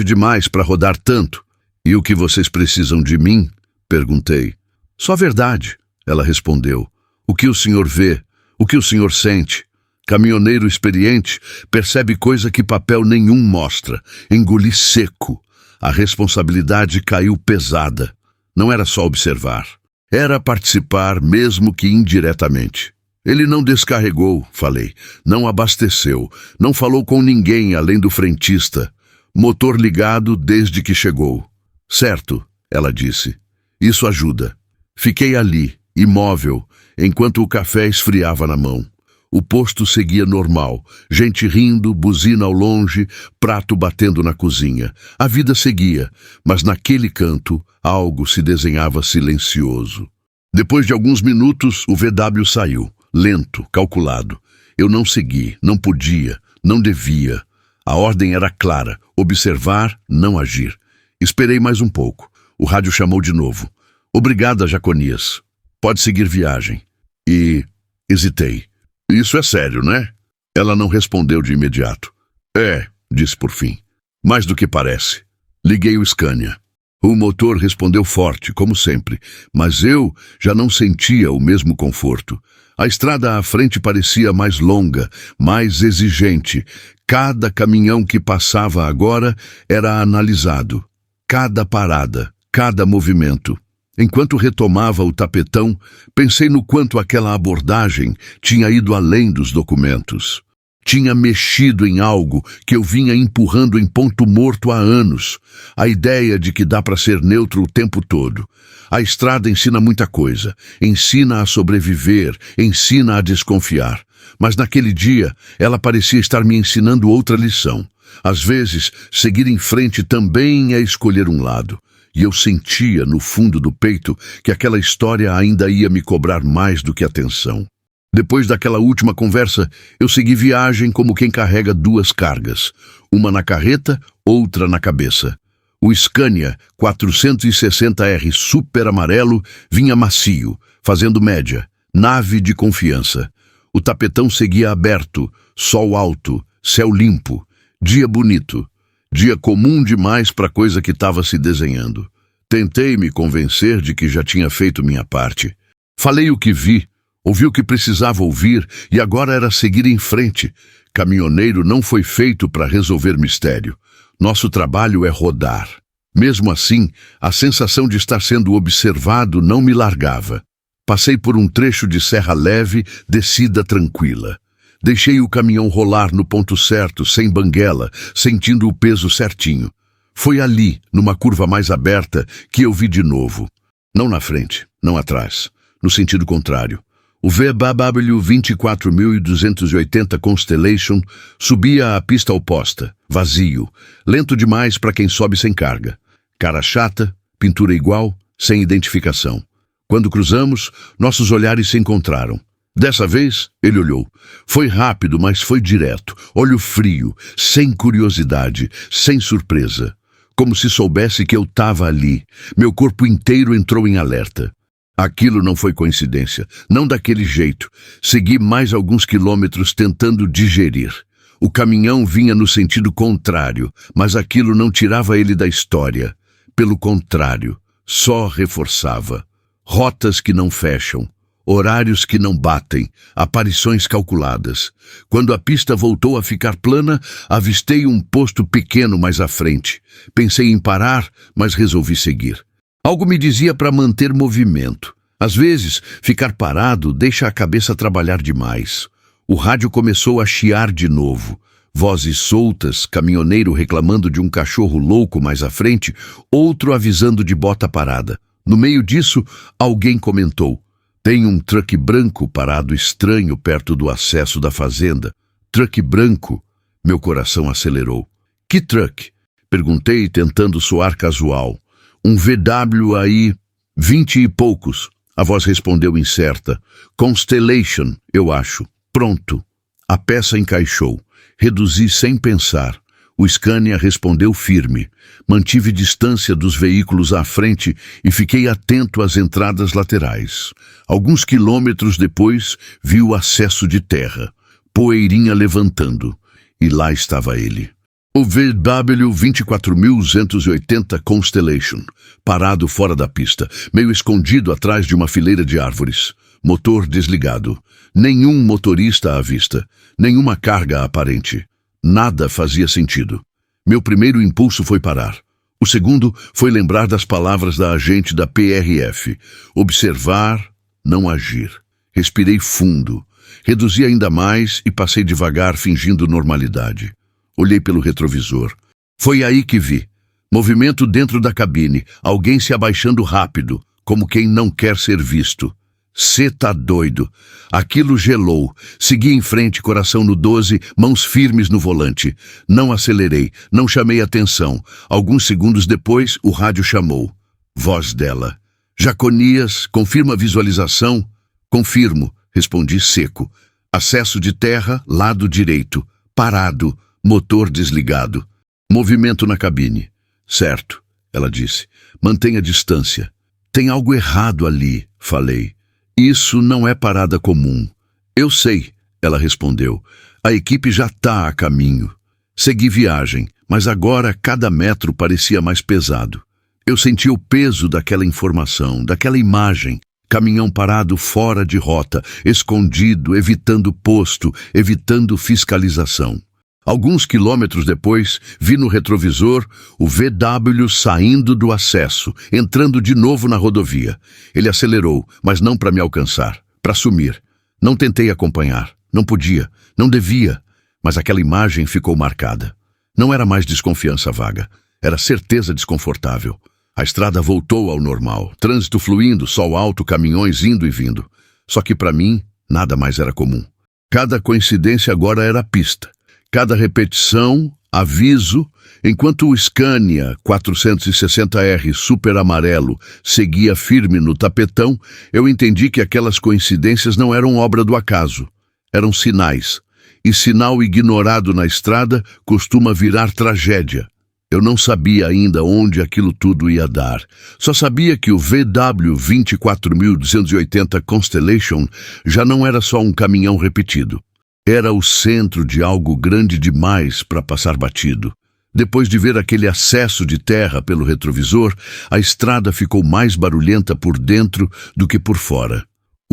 C: demais para rodar tanto. E o que vocês precisam de mim? Perguntei. Só a verdade, ela respondeu. O que o senhor vê? O que o senhor sente? Caminhoneiro experiente percebe coisa que papel nenhum mostra. Engoli seco. A responsabilidade caiu pesada. Não era só observar. Era participar, mesmo que indiretamente. Ele não descarregou, falei. Não abasteceu. Não falou com ninguém além do frentista. Motor ligado desde que chegou. Certo, ela disse. Isso ajuda. Fiquei ali, imóvel, enquanto o café esfriava na mão. O posto seguia normal. Gente rindo, buzina ao longe, prato batendo na cozinha. A vida seguia, mas naquele canto algo se desenhava silencioso. Depois de alguns minutos, o VW saiu. Lento, calculado. Eu não segui, não podia, não devia. A ordem era clara, observar, não agir. Esperei mais um pouco. O rádio chamou de novo. Obrigada, Jaconias. Pode seguir viagem. E hesitei. Isso é sério, né? Ela não respondeu de imediato. É, disse por fim. Mais do que parece. Liguei o Scania. O motor respondeu forte, como sempre, mas eu já não sentia o mesmo conforto. A estrada à frente parecia mais longa, mais exigente. Cada caminhão que passava agora era analisado. Cada parada, cada movimento. Enquanto retomava o tapetão, pensei no quanto aquela abordagem tinha ido além dos documentos. Tinha mexido em algo que eu vinha empurrando em ponto morto há anos. A ideia de que dá para ser neutro o tempo todo. A estrada ensina muita coisa. Ensina a sobreviver, ensina a desconfiar. Mas naquele dia, ela parecia estar me ensinando outra lição. Às vezes, seguir em frente também é escolher um lado. E eu sentia, no fundo do peito, que aquela história ainda ia me cobrar mais do que atenção. Depois daquela última conversa, eu segui viagem como quem carrega duas cargas, uma na carreta, outra na cabeça. O Scania 460R super amarelo vinha macio, fazendo média, nave de confiança. O tapetão seguia aberto, sol alto, céu limpo, dia bonito, dia comum demais para a coisa que estava se desenhando. Tentei me convencer de que já tinha feito minha parte. Falei o que vi, Ouvi o que precisava ouvir e agora era seguir em frente. Caminhoneiro não foi feito para resolver mistério. Nosso trabalho é rodar. Mesmo assim, a sensação de estar sendo observado não me largava. Passei por um trecho de serra leve, descida tranquila. Deixei o caminhão rolar no ponto certo, sem banguela, sentindo o peso certinho. Foi ali, numa curva mais aberta, que eu vi de novo. Não na frente, não atrás. No sentido contrário. O VW 24280 Constellation subia à pista oposta, vazio, lento demais para quem sobe sem carga. Cara chata, pintura igual, sem identificação. Quando cruzamos, nossos olhares se encontraram. Dessa vez, ele olhou. Foi rápido, mas foi direto, olho frio, sem curiosidade, sem surpresa. Como se soubesse que eu estava ali. Meu corpo inteiro entrou em alerta. Aquilo não foi coincidência, não daquele jeito. Segui mais alguns quilômetros tentando digerir. O caminhão vinha no sentido contrário, mas aquilo não tirava ele da história. Pelo contrário, só reforçava. Rotas que não fecham, horários que não batem, aparições calculadas. Quando a pista voltou a ficar plana, avistei um posto pequeno mais à frente. Pensei em parar, mas resolvi seguir. Algo me dizia para manter movimento. Às vezes, ficar parado deixa a cabeça trabalhar demais. O rádio começou a chiar de novo. Vozes soltas, caminhoneiro reclamando de um cachorro louco mais à frente, outro avisando de bota parada. No meio disso, alguém comentou: "Tem um truck branco parado estranho perto do acesso da fazenda." Truck branco? Meu coração acelerou. "Que truck?" Perguntei, tentando soar casual. "Um VW aí, 20 e poucos." A voz respondeu incerta. "Constellation, eu acho." Pronto. A peça encaixou. Reduzi sem pensar. O Scania respondeu firme. Mantive distância dos veículos à frente e fiquei atento às entradas laterais. Alguns quilômetros depois, vi o acesso de terra. Poeirinha levantando. E lá estava ele. O VW 24280 Constellation, parado fora da pista, meio escondido atrás de uma fileira de árvores. Motor desligado. Nenhum motorista à vista. Nenhuma carga aparente. Nada fazia sentido. Meu primeiro impulso foi parar. O segundo foi lembrar das palavras da agente da PRF. Observar, não agir. Respirei fundo. Reduzi ainda mais e passei devagar, fingindo normalidade. Olhei pelo retrovisor. Foi aí que vi. Movimento dentro da cabine, alguém se abaixando rápido, como quem não quer ser visto. Cê tá doido. Aquilo gelou. Segui em frente, coração no 12, mãos firmes no volante. Não acelerei, não chamei atenção. Alguns segundos depois, o rádio chamou. Voz dela. "Jaconias, confirma a visualização?" "Confirmo", respondi seco. Acesso de terra, lado direito. Parado. Motor desligado. Movimento na cabine. "Certo", ela disse. "Mantenha distância." "Tem algo errado ali", falei. "Isso não é parada comum." "Eu sei", ela respondeu. "A equipe já está a caminho." Segui viagem, mas agora cada metro parecia mais pesado. Eu senti o peso daquela informação, daquela imagem. Caminhão parado fora de rota, escondido, evitando posto, evitando fiscalização. Alguns quilômetros depois, vi no retrovisor o VW saindo do acesso, entrando de novo na rodovia. Ele acelerou, mas não para me alcançar, para sumir. Não tentei acompanhar, não podia, não devia, mas aquela imagem ficou marcada. Não era mais desconfiança vaga, era certeza desconfortável. A estrada voltou ao normal, trânsito fluindo, sol alto, caminhões indo e vindo. Só que para mim, nada mais era comum. Cada coincidência agora era pista. Cada repetição, aviso, enquanto o Scania 460R super amarelo seguia firme no tapetão, eu entendi que aquelas coincidências não eram obra do acaso. Eram sinais. E sinal ignorado na estrada costuma virar tragédia. Eu não sabia ainda onde aquilo tudo ia dar. Só sabia que o VW 24280 Constellation já não era só um caminhão repetido. Era o centro de algo grande demais para passar batido. Depois de ver aquele acesso de terra pelo retrovisor, a estrada ficou mais barulhenta por dentro do que por fora.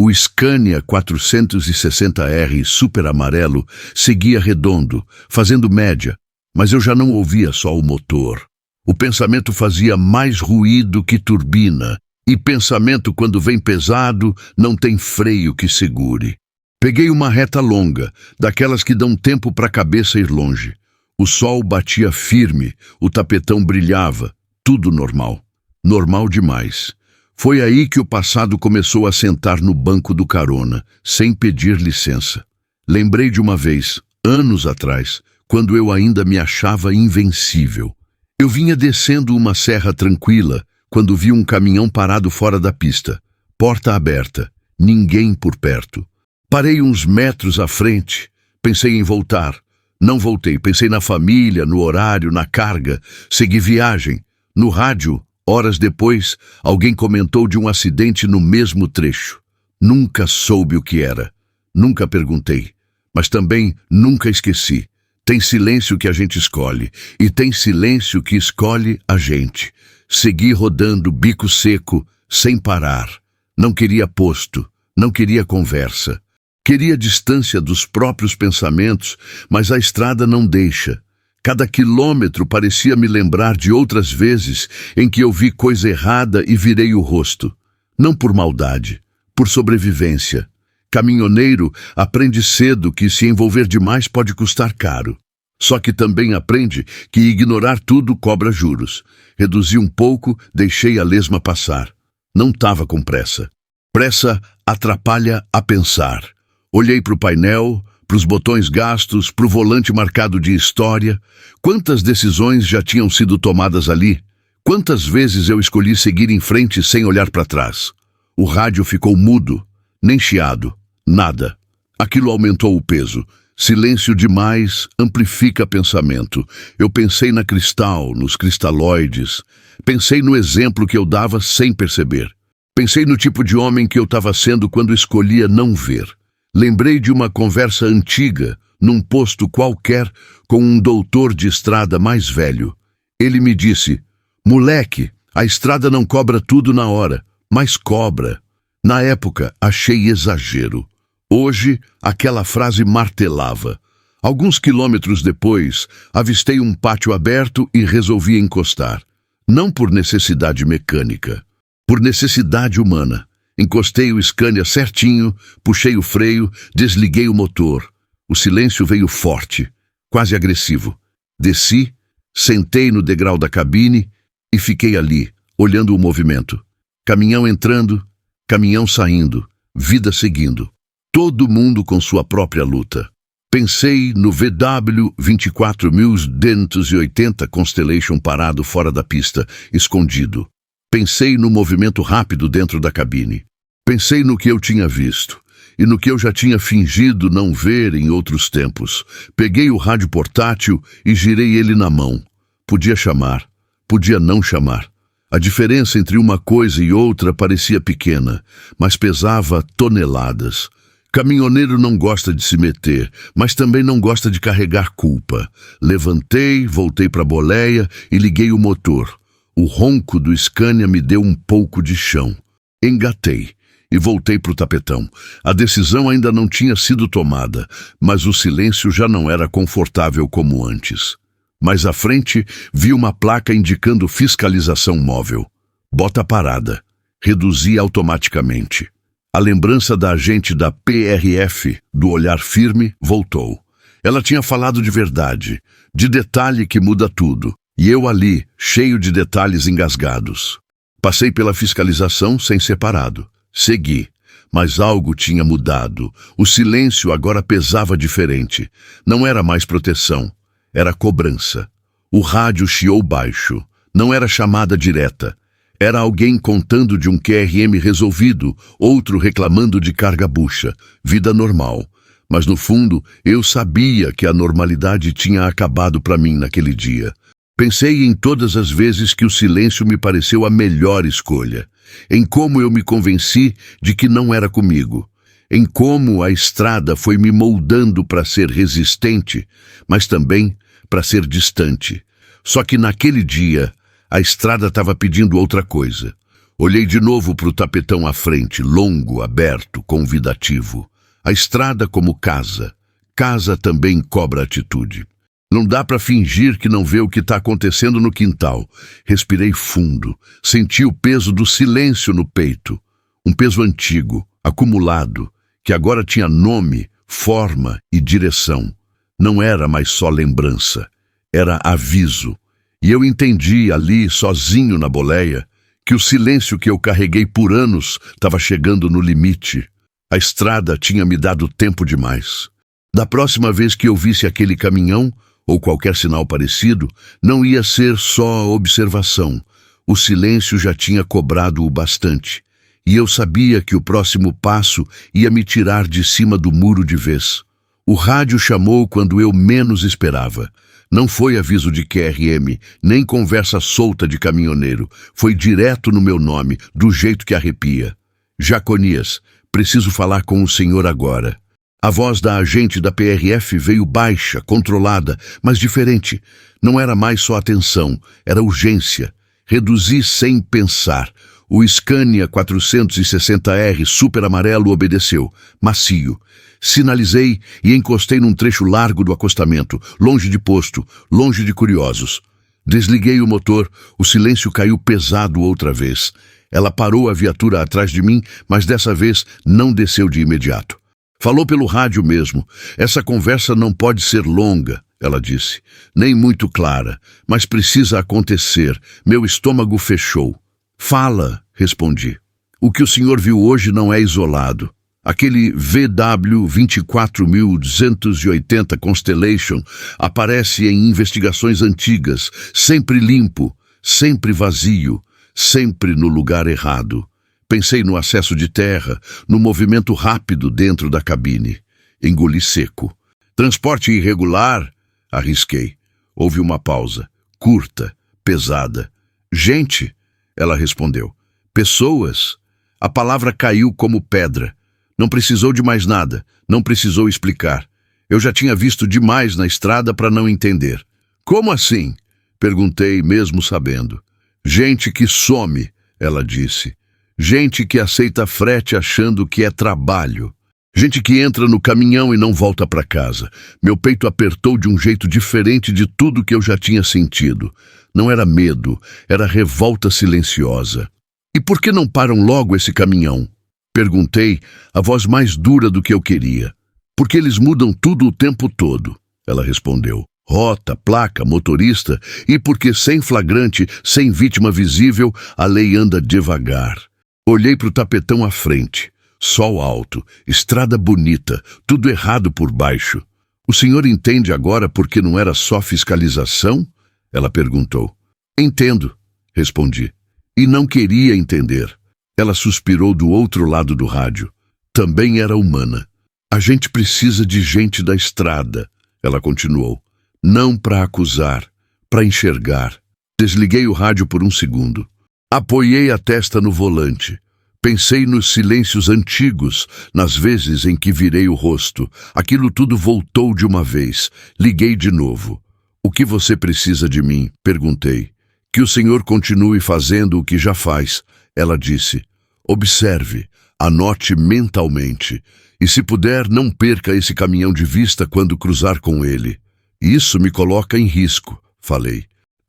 C: O Scania 460R super amarelo seguia redondo, fazendo média, mas eu já não ouvia só o motor. O pensamento fazia mais ruído que turbina, e pensamento, quando vem pesado, não tem freio que segure. Peguei uma reta longa, daquelas que dão tempo para a cabeça ir longe. O sol batia firme, o tapetão brilhava, tudo normal. Normal demais. Foi aí que o passado começou a sentar no banco do carona, sem pedir licença. Lembrei de uma vez, anos atrás, quando eu ainda me achava invencível. Eu vinha descendo uma serra tranquila, quando vi um caminhão parado fora da pista, porta aberta, ninguém por perto. Parei uns metros à frente, pensei em voltar. Não voltei, pensei na família, no horário, na carga, segui viagem. No rádio, horas depois, alguém comentou de um acidente no mesmo trecho. Nunca soube o que era. Nunca perguntei. Mas também nunca esqueci. Tem silêncio que a gente escolhe. E tem silêncio que escolhe a gente. Segui rodando, bico seco, sem parar. Não queria posto. Não queria conversa. Queria distância dos próprios pensamentos, mas a estrada não deixa. Cada quilômetro parecia me lembrar de outras vezes em que eu vi coisa errada e virei o rosto. Não por maldade, por sobrevivência. Caminhoneiro aprende cedo que se envolver demais pode custar caro. Só que também aprende que ignorar tudo cobra juros. Reduzi um pouco, deixei a lesma passar. Não estava com pressa. Pressa atrapalha a pensar. Olhei para o painel, para os botões gastos, para o volante marcado de história. Quantas decisões já tinham sido tomadas ali? Quantas vezes eu escolhi seguir em frente sem olhar para trás? O rádio ficou mudo, nem chiado, nada. Aquilo aumentou o peso. Silêncio demais amplifica pensamento. Eu pensei na cristal, nos cristalóides. Pensei no exemplo que eu dava sem perceber. Pensei no tipo de homem que eu estava sendo quando escolhia não ver. Lembrei de uma conversa antiga, num posto qualquer, com um doutor de estrada mais velho. Ele me disse: "Moleque, a estrada não cobra tudo na hora, mas cobra." Na época, achei exagero. Hoje, aquela frase martelava. Alguns quilômetros depois, avistei um pátio aberto e resolvi encostar. Não por necessidade mecânica, por necessidade humana. Encostei o Scania certinho, puxei o freio, desliguei o motor. O silêncio veio forte, quase agressivo. Desci, sentei no degrau da cabine e fiquei ali, olhando o movimento. Caminhão entrando, caminhão saindo, vida seguindo. Todo mundo com sua própria luta. Pensei no VW 24.280 Constellation parado fora da pista, escondido. Pensei no movimento rápido dentro da cabine. Pensei no que eu tinha visto e no que eu já tinha fingido não ver em outros tempos. Peguei o rádio portátil e girei ele na mão. Podia chamar, podia não chamar. A diferença entre uma coisa e outra parecia pequena, mas pesava toneladas. Caminhoneiro não gosta de se meter, mas também não gosta de carregar culpa. Levantei, voltei para a boleia e liguei o motor. O ronco do Scania me deu um pouco de chão. Engatei e voltei para o tapetão. A decisão ainda não tinha sido tomada, mas o silêncio já não era confortável como antes. Mais à frente, vi uma placa indicando fiscalização móvel. Bota parada. Reduzi automaticamente. A lembrança da agente da PRF, do olhar firme, voltou. Ela tinha falado de verdade, de detalhe que muda tudo. E eu ali, cheio de detalhes engasgados. Passei pela fiscalização sem ser parado. Segui, mas algo tinha mudado. O silêncio agora pesava diferente. Não era mais proteção, era cobrança. O rádio chiou baixo. Não era chamada direta. Era alguém contando de um QRM resolvido, outro reclamando de carga bucha. Vida normal. Mas no fundo, eu sabia que a normalidade tinha acabado para mim naquele dia. Pensei em todas as vezes que o silêncio me pareceu a melhor escolha. Em como eu me convenci de que não era comigo. Em como a estrada foi me moldando para ser resistente, mas também para ser distante. Só que naquele dia, a estrada estava pedindo outra coisa. Olhei de novo para o tapetão à frente, longo, aberto, convidativo. A estrada como casa. Casa também cobra atitude. Não dá para fingir que não vê o que está acontecendo no quintal. Respirei fundo. Senti o peso do silêncio no peito. Um peso antigo, acumulado, que agora tinha nome, forma e direção. Não era mais só lembrança. Era aviso. E eu entendi ali, sozinho na boleia, que o silêncio que eu carreguei por anos estava chegando no limite. A estrada tinha me dado tempo demais. Da próxima vez que eu visse aquele caminhão, ou qualquer sinal parecido, não ia ser só observação. O silêncio já tinha cobrado o bastante. E eu sabia que o próximo passo ia me tirar de cima do muro de vez. O rádio chamou quando eu menos esperava. Não foi aviso de QRM, nem conversa solta de caminhoneiro. Foi direto no meu nome, do jeito que arrepia. Jaconias, preciso falar com o senhor agora. A voz da agente da PRF veio baixa, controlada, mas diferente. Não era mais só atenção, era urgência. Reduzi sem pensar. O Scania 460R super amarelo obedeceu, macio. Sinalizei e encostei num trecho largo do acostamento, longe de posto, longe de curiosos. Desliguei o motor, o silêncio caiu pesado outra vez. Ela parou a viatura atrás de mim, mas dessa vez não desceu de imediato. Falou pelo rádio mesmo. Essa conversa não pode ser longa, ela disse, nem muito clara, mas precisa acontecer. Meu estômago fechou. Fala, respondi. O que o senhor viu hoje não é isolado. Aquele VW 24280 Constellation aparece em investigações antigas, sempre limpo, sempre vazio, sempre no lugar errado. Pensei no acesso de terra, no movimento rápido dentro da cabine. Engoli seco. Transporte irregular? Arrisquei. Houve uma pausa, curta, pesada. Gente, ela respondeu. Pessoas? A palavra caiu como pedra. Não precisou de mais nada, não precisou explicar. Eu já tinha visto demais na estrada para não entender. Como assim? Perguntei, mesmo sabendo. Gente que some, ela disse. Gente que aceita frete achando que é trabalho. Gente que entra no caminhão e não volta para casa. Meu peito apertou de um jeito diferente de tudo que eu já tinha sentido. Não era medo, era revolta silenciosa. E por que não param logo esse caminhão? Perguntei, a voz mais dura do que eu queria. Porque eles mudam tudo o tempo todo, ela respondeu. Rota, placa, motorista, e porque sem flagrante, sem vítima visível, a lei anda devagar. Olhei para o tapetão à frente. Sol alto, estrada bonita, tudo errado por baixo. O senhor entende agora porque não era só fiscalização? Ela perguntou. Entendo, respondi. E não queria entender. Ela suspirou do outro lado do rádio. Também era humana. A gente precisa de gente da estrada, ela continuou. Não para acusar, para enxergar. Desliguei o rádio por um segundo. Apoiei a testa no volante. Pensei nos silêncios antigos, nas vezes em que virei o rosto. Aquilo tudo voltou de uma vez. Liguei de novo. O que você precisa de mim? Perguntei. Que o senhor continue fazendo o que já faz, ela disse. Observe, anote mentalmente. E se puder, não perca esse caminhão de vista quando cruzar com ele. Isso me coloca em risco, falei.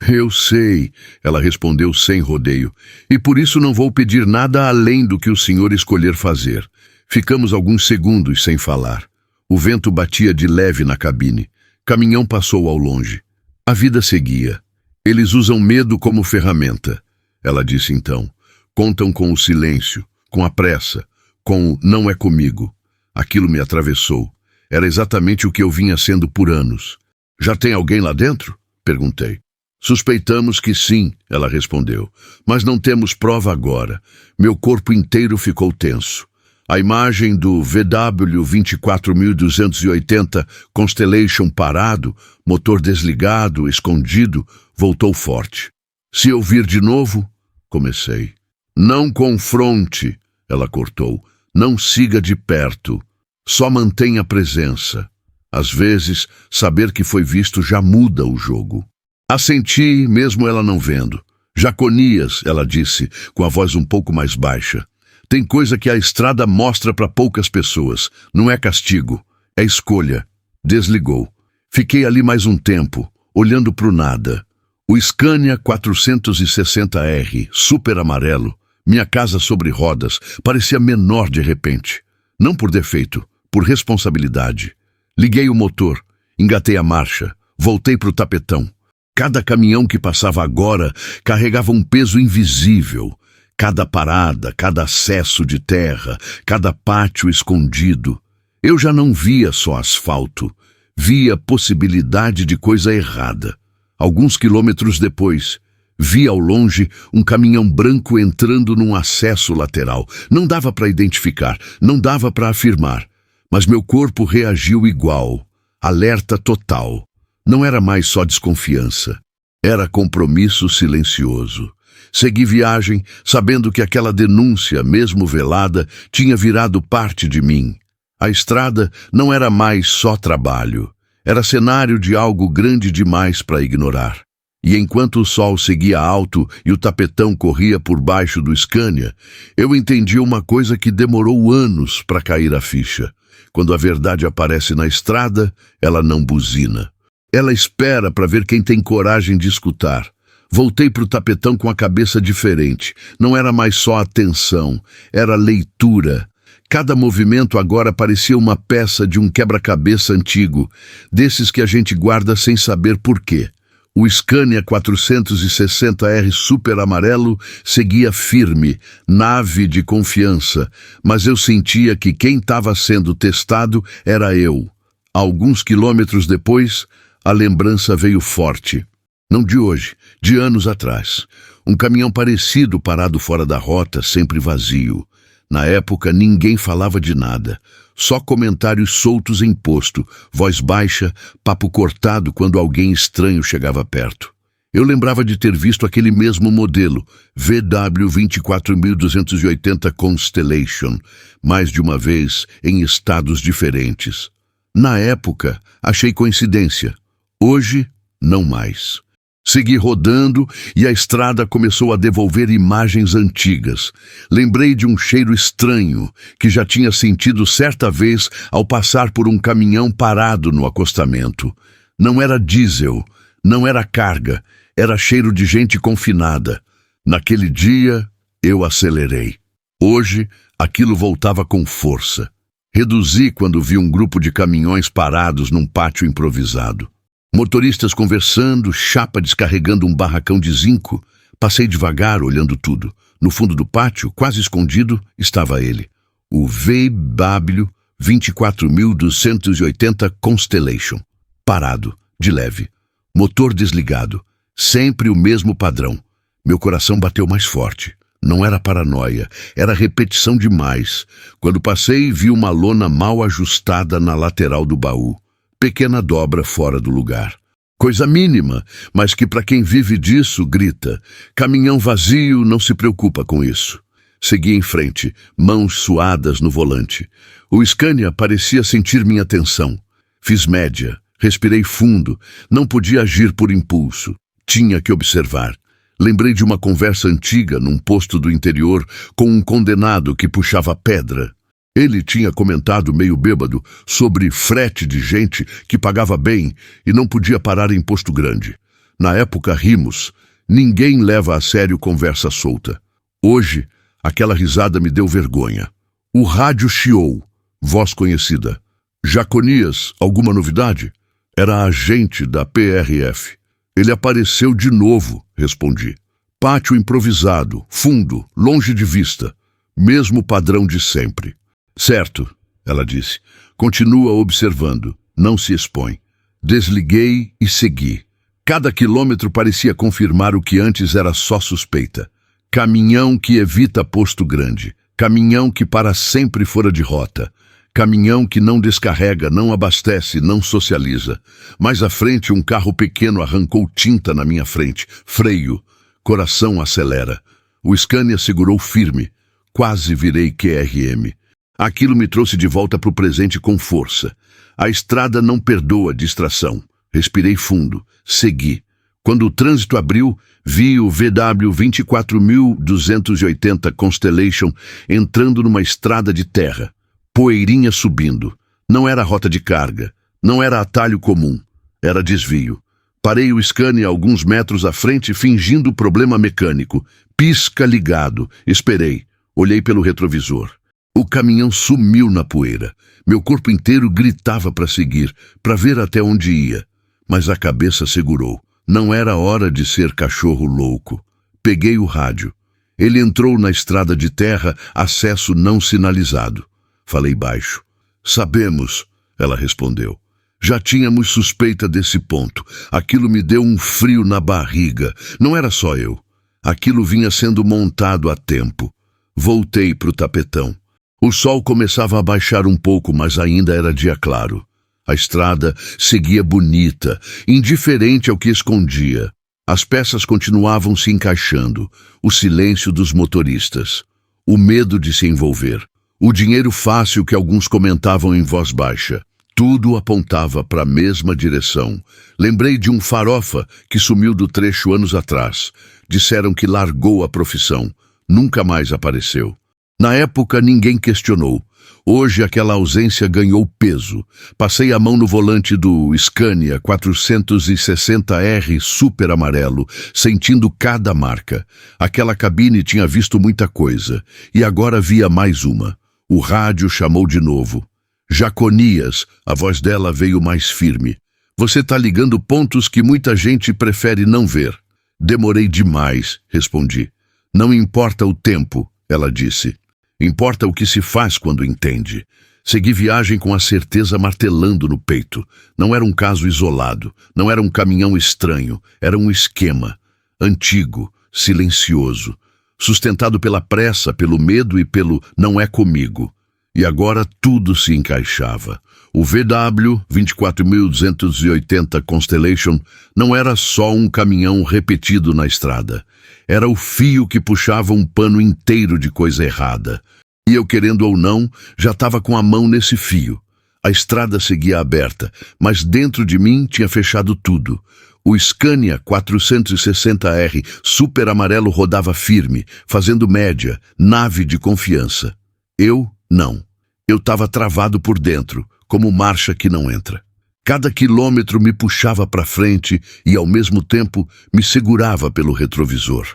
C: Eu sei, ela respondeu sem rodeio, e por isso não vou pedir nada além do que o senhor escolher fazer. Ficamos alguns segundos sem falar. O vento batia de leve na cabine. Caminhão passou ao longe. A vida seguia. Eles usam medo como ferramenta, ela disse então. Contam com o silêncio, com a pressa, com o não é comigo. Aquilo me atravessou. Era exatamente o que eu vinha sendo por anos. Já tem alguém lá dentro? Perguntei. Suspeitamos que sim, ela respondeu, mas não temos prova agora. Meu corpo inteiro ficou tenso. A imagem do VW 24280 Constellation parado, motor desligado, escondido, voltou forte. Se eu vir de novo, comecei. Não confronte, ela cortou. Não siga de perto. Só mantenha presença. Às vezes, saber que foi visto já muda o jogo. Assenti, mesmo ela não vendo. Jaconias, ela disse, com a voz um pouco mais baixa. Tem coisa que a estrada mostra para poucas pessoas. Não é castigo, é escolha. Desligou. Fiquei ali mais um tempo, olhando para o nada. O Scania 460R, super amarelo, minha casa sobre rodas, parecia menor de repente. Não por defeito, por responsabilidade. Liguei o motor, engatei a marcha, voltei para o tapetão. Cada caminhão que passava agora carregava um peso invisível. Cada parada, cada acesso de terra, cada pátio escondido. Eu já não via só asfalto, via possibilidade de coisa errada. Alguns quilômetros depois, vi ao longe um caminhão branco entrando num acesso lateral. Não dava para identificar, não dava para afirmar, mas meu corpo reagiu igual, alerta total. Não era mais só desconfiança, era compromisso silencioso. Segui viagem, sabendo que aquela denúncia, mesmo velada, tinha virado parte de mim. A estrada não era mais só trabalho, era cenário de algo grande demais para ignorar. E enquanto o sol seguia alto e o tapetão corria por baixo do Scania, eu entendi uma coisa que demorou anos para cair a ficha. Quando a verdade aparece na estrada, ela não buzina. Ela espera para ver quem tem coragem de escutar. Voltei para o tapetão com a cabeça diferente. Não era mais só atenção, era leitura. Cada movimento agora parecia uma peça de um quebra-cabeça antigo, desses que a gente guarda sem saber por quê. O Scania 460R super amarelo seguia firme, nave de confiança, mas eu sentia que quem estava sendo testado era eu. Alguns quilômetros depois, a lembrança veio forte. Não de hoje, de anos atrás. Um caminhão parecido parado fora da rota, sempre vazio. Na época, ninguém falava de nada. Só comentários soltos em posto, voz baixa, papo cortado quando alguém estranho chegava perto. Eu lembrava de ter visto aquele mesmo modelo, VW 24280 Constellation, mais de uma vez em estados diferentes. Na época, achei coincidência. Hoje, não mais. Segui rodando e a estrada começou a devolver imagens antigas. Lembrei de um cheiro estranho que já tinha sentido certa vez ao passar por um caminhão parado no acostamento. Não era diesel, não era carga, era cheiro de gente confinada. Naquele dia, eu acelerei. Hoje, aquilo voltava com força. Reduzi quando vi um grupo de caminhões parados num pátio improvisado. Motoristas conversando, chapa descarregando um barracão de zinco. Passei devagar, olhando tudo. No fundo do pátio, quase escondido, estava ele. O VW 24280 Constellation. Parado, de leve. Motor desligado. Sempre o mesmo padrão. Meu coração bateu mais forte. Não era paranoia, era repetição demais. Quando passei, vi uma lona mal ajustada na lateral do baú. Pequena dobra fora do lugar. Coisa mínima, mas que para quem vive disso, grita. Caminhão vazio não se preocupa com isso. Segui em frente, mãos suadas no volante. O Scania parecia sentir minha atenção. Fiz média, respirei fundo, não podia agir por impulso. Tinha que observar. Lembrei de uma conversa antiga num posto do interior com um condenado que puxava pedra. Ele tinha comentado, meio bêbado, sobre frete de gente que pagava bem e não podia parar em posto grande. Na época rimos. Ninguém leva a sério conversa solta. Hoje, aquela risada me deu vergonha. O rádio chiou. Voz conhecida. Jaconias, alguma novidade? Era agente da PRF. Ele apareceu de novo, respondi. Pátio improvisado, fundo, longe de vista. Mesmo padrão de sempre. Certo, ela disse. Continua observando, não se expõe. Desliguei e segui. Cada quilômetro parecia confirmar o que antes era só suspeita. Caminhão que evita posto grande. Caminhão que para sempre fora de rota. Caminhão que não descarrega, não abastece, não socializa. Mais à frente, um carro pequeno arrancou tinta na minha frente. Freio. Coração acelera. O Scania segurou firme. Quase virei QRM. Aquilo me trouxe de volta para o presente com força. A estrada não perdoa distração. Respirei fundo. Segui. Quando o trânsito abriu, vi o VW 24.280 Constellation entrando numa estrada de terra. Poeirinha subindo. Não era rota de carga. Não era atalho comum. Era desvio. Parei o Scania alguns metros à frente, fingindo problema mecânico. Pisca ligado. Esperei. Olhei pelo retrovisor. O caminhão sumiu na poeira. Meu corpo inteiro gritava para seguir, para ver até onde ia. Mas a cabeça segurou. Não era hora de ser cachorro louco. Peguei o rádio. Ele entrou na estrada de terra, acesso não sinalizado. Falei baixo. Sabemos, ela respondeu. Já tínhamos suspeita desse ponto. Aquilo me deu um frio na barriga. Não era só eu. Aquilo vinha sendo montado há tempo. Voltei para o tapetão. O sol começava a baixar um pouco, mas ainda era dia claro. A estrada seguia bonita, indiferente ao que escondia. As peças continuavam se encaixando. O silêncio dos motoristas. O medo de se envolver. O dinheiro fácil que alguns comentavam em voz baixa. Tudo apontava para a mesma direção. Lembrei de um farofa que sumiu do trecho anos atrás. Disseram que largou a profissão. Nunca mais apareceu. Na época, ninguém questionou. Hoje, aquela ausência ganhou peso. Passei a mão no volante do Scania 460R super amarelo, sentindo cada marca. Aquela cabine tinha visto muita coisa, e agora via mais uma. O rádio chamou de novo. Jaconias, a voz dela veio mais firme. Você tá ligando pontos que muita gente prefere não ver. Demorei demais, respondi. Não importa o tempo, ela disse. Importa o que se faz quando entende. Segui viagem com a certeza martelando no peito. Não era um caso isolado, não era um caminhão estranho, era um esquema. Antigo, silencioso, sustentado pela pressa, pelo medo e pelo não é comigo. E agora tudo se encaixava. O VW 24.280 Constellation não era só um caminhão repetido na estrada. Era o fio que puxava um pano inteiro de coisa errada. E eu, querendo ou não, já estava com a mão nesse fio. A estrada seguia aberta, mas dentro de mim tinha fechado tudo. O Scania 460R super amarelo rodava firme, fazendo média, nave de confiança. Eu, não. Eu estava travado por dentro, como marcha que não entra. Cada quilômetro me puxava para frente e, ao mesmo tempo, me segurava pelo retrovisor.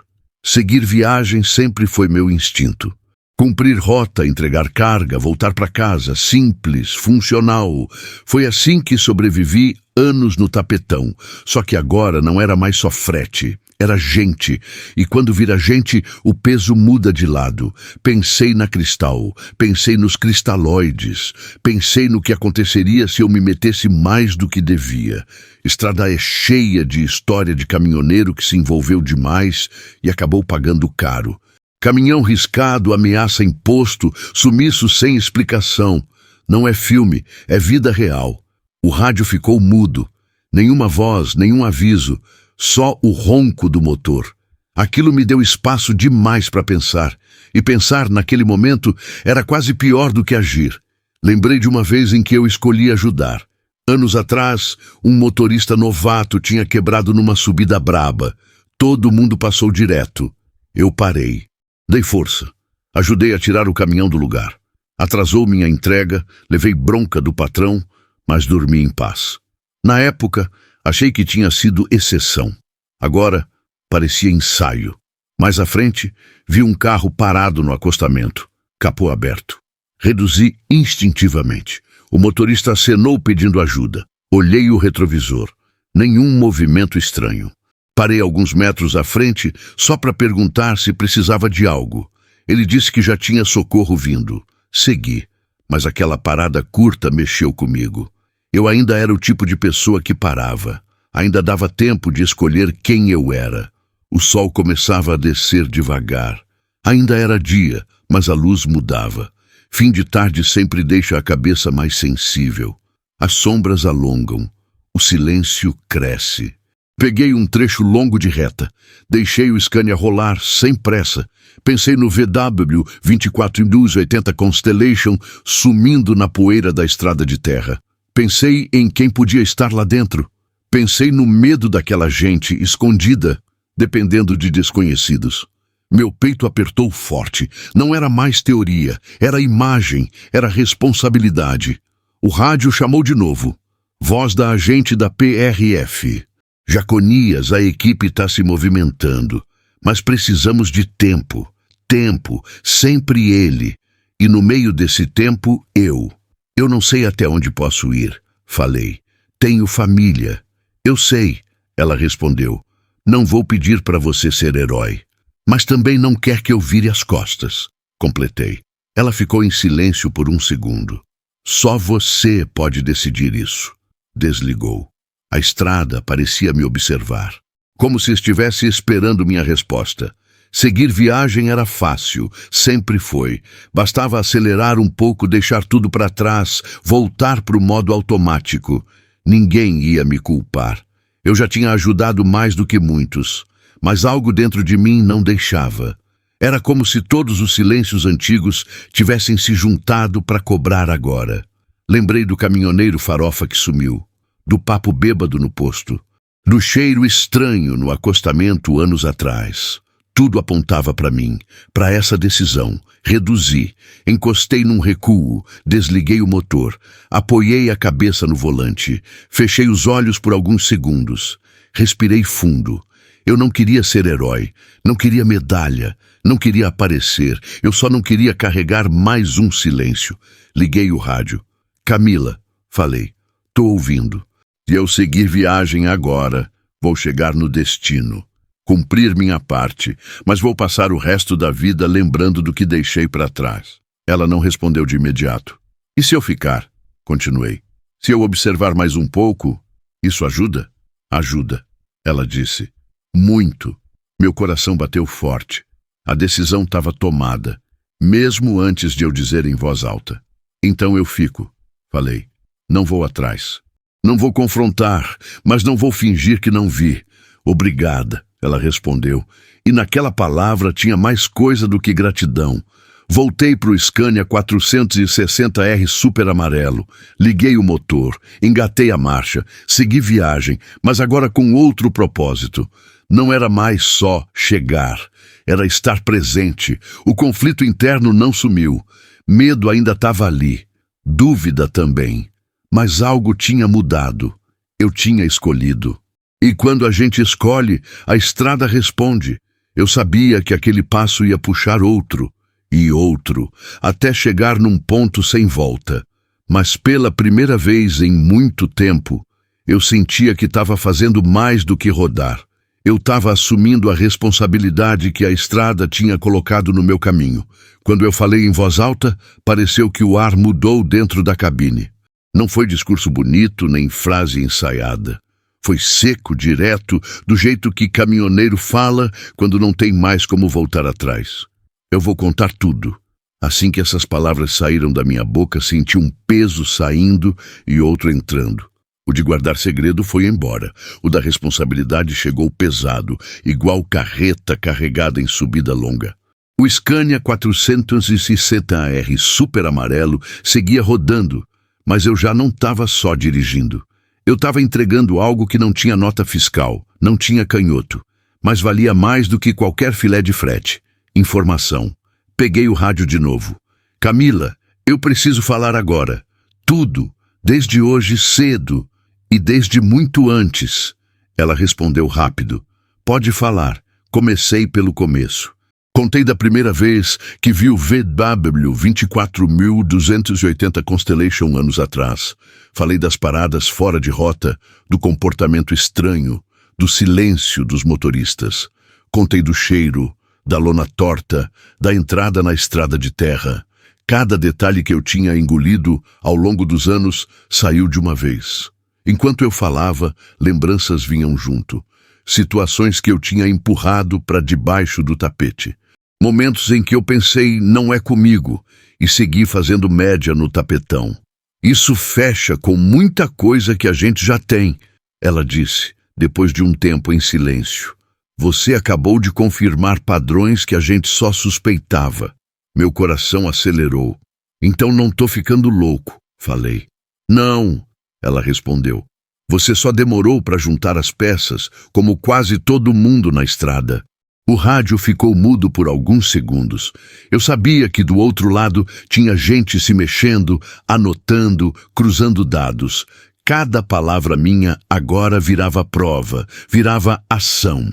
C: Seguir viagem sempre foi meu instinto. Cumprir rota, entregar carga, voltar para casa, simples, funcional. Foi assim que sobrevivi anos no tapetão. Só que agora não era mais só frete, era gente. E quando vira gente, o peso muda de lado. Pensei na Cristal, pensei nos cristalóides, pensei no que aconteceria se eu me metesse mais do que devia. Estrada é cheia de história de caminhoneiro que se envolveu demais e acabou pagando caro. Caminhão riscado, ameaça imposto, sumiço sem explicação. Não é filme, é vida real. O rádio ficou mudo. Nenhuma voz, nenhum aviso. Só o ronco do motor. Aquilo me deu espaço demais para pensar. E pensar naquele momento era quase pior do que agir. Lembrei de uma vez em que eu escolhi ajudar. Anos atrás, um motorista novato tinha quebrado numa subida braba. Todo mundo passou direto. Eu parei. Dei força. Ajudei a tirar o caminhão do lugar. Atrasou minha entrega, levei bronca do patrão, mas dormi em paz. Na época, achei que tinha sido exceção. Agora, parecia ensaio. Mais à frente, vi um carro parado no acostamento, capô aberto. Reduzi instintivamente. O motorista acenou pedindo ajuda. Olhei o retrovisor. Nenhum movimento estranho. Parei alguns metros à frente só para perguntar se precisava de algo. Ele disse que já tinha socorro vindo. Segui, mas aquela parada curta mexeu comigo. Eu ainda era o tipo de pessoa que parava. Ainda dava tempo de escolher quem eu era. O sol começava a descer devagar. Ainda era dia, mas a luz mudava. Fim de tarde sempre deixa a cabeça mais sensível. As sombras alongam. O silêncio cresce. Peguei um trecho longo de reta. Deixei o Scania rolar, sem pressa. Pensei no VW 24.280 Constellation sumindo na poeira da estrada de terra. Pensei em quem podia estar lá dentro. Pensei no medo daquela gente escondida, dependendo de desconhecidos. Meu peito apertou forte. Não era mais teoria, era imagem, era responsabilidade. O rádio chamou de novo. Voz da agente da PRF. Jaconias, a equipe está se movimentando, mas precisamos de tempo. Tempo, sempre ele. E no meio desse tempo, eu. Eu não sei até onde posso ir, falei. Tenho família. Eu sei, ela respondeu. Não vou pedir para você ser herói. Mas também não quer que eu vire as costas, completei. Ela ficou em silêncio por um segundo. Só você pode decidir isso. Desligou. A estrada parecia me observar, como se estivesse esperando minha resposta. Seguir viagem era fácil, sempre foi. Bastava acelerar um pouco, deixar tudo para trás, voltar para o modo automático. Ninguém ia me culpar. Eu já tinha ajudado mais do que muitos, mas algo dentro de mim não deixava. Era como se todos os silêncios antigos tivessem se juntado para cobrar agora. Lembrei do caminhoneiro farofa que sumiu, do papo bêbado no posto, do cheiro estranho no acostamento anos atrás. Tudo apontava para mim, para essa decisão. Reduzi, encostei num recuo, desliguei o motor, apoiei a cabeça no volante, fechei os olhos por alguns segundos, respirei fundo. Eu não queria ser herói, não queria medalha, não queria aparecer, eu só não queria carregar mais um silêncio. Liguei o rádio. Camila, falei, tô ouvindo. Se eu seguir viagem agora, vou chegar no destino. Cumprir minha parte, mas vou passar o resto da vida lembrando do que deixei para trás. Ela não respondeu de imediato. E se eu ficar? Continuei. Se eu observar mais um pouco, isso ajuda? Ajuda, ela disse. Muito. Meu coração bateu forte. A decisão estava tomada, mesmo antes de eu dizer em voz alta. Então eu fico, falei. Não vou atrás. Não vou confrontar, mas não vou fingir que não vi. Obrigada, ela respondeu, e naquela palavra tinha mais coisa do que gratidão. Voltei para o Scania 460R super amarelo, liguei o motor, engatei a marcha, segui viagem, mas agora com outro propósito. Não era mais só chegar, era estar presente. O conflito interno não sumiu, medo ainda estava ali, dúvida também, mas algo tinha mudado, eu tinha escolhido. E quando a gente escolhe, a estrada responde. Eu sabia que aquele passo ia puxar outro, e outro, até chegar num ponto sem volta. Mas pela primeira vez em muito tempo, eu sentia que estava fazendo mais do que rodar. Eu estava assumindo a responsabilidade que a estrada tinha colocado no meu caminho. Quando eu falei em voz alta, pareceu que o ar mudou dentro da cabine. Não foi discurso bonito, nem frase ensaiada. Foi seco, direto, do jeito que caminhoneiro fala quando não tem mais como voltar atrás. Eu vou contar tudo. Assim que essas palavras saíram da minha boca, senti um peso saindo e outro entrando. O de guardar segredo foi embora. O da responsabilidade chegou pesado, igual carreta carregada em subida longa. O Scania 460R super amarelo seguia rodando, mas eu já não estava só dirigindo. Eu estava entregando algo que não tinha nota fiscal, não tinha canhoto, mas valia mais do que qualquer filé de frete. Informação. Peguei o rádio de novo. Camila, eu preciso falar agora. Tudo, desde hoje cedo e desde muito antes. Ela respondeu rápido. Pode falar. Comecei pelo começo. Contei da primeira vez que vi o VW 24.280 Constellation anos atrás. Falei das paradas fora de rota, do comportamento estranho, do silêncio dos motoristas. Contei do cheiro, da lona torta, da entrada na estrada de terra. Cada detalhe que eu tinha engolido ao longo dos anos saiu de uma vez. Enquanto eu falava, lembranças vinham junto. Situações que eu tinha empurrado para debaixo do tapete. Momentos em que eu pensei, não é comigo, e segui fazendo média no tapetão. Isso fecha com muita coisa que a gente já tem, ela disse, depois de um tempo em silêncio. Você acabou de confirmar padrões que a gente só suspeitava. Meu coração acelerou. Então não tô ficando louco, falei. Não, ela respondeu. Você só demorou para juntar as peças, como quase todo mundo na estrada. O rádio ficou mudo por alguns segundos. Eu sabia que do outro lado tinha gente se mexendo, anotando, cruzando dados. Cada palavra minha agora virava prova, virava ação.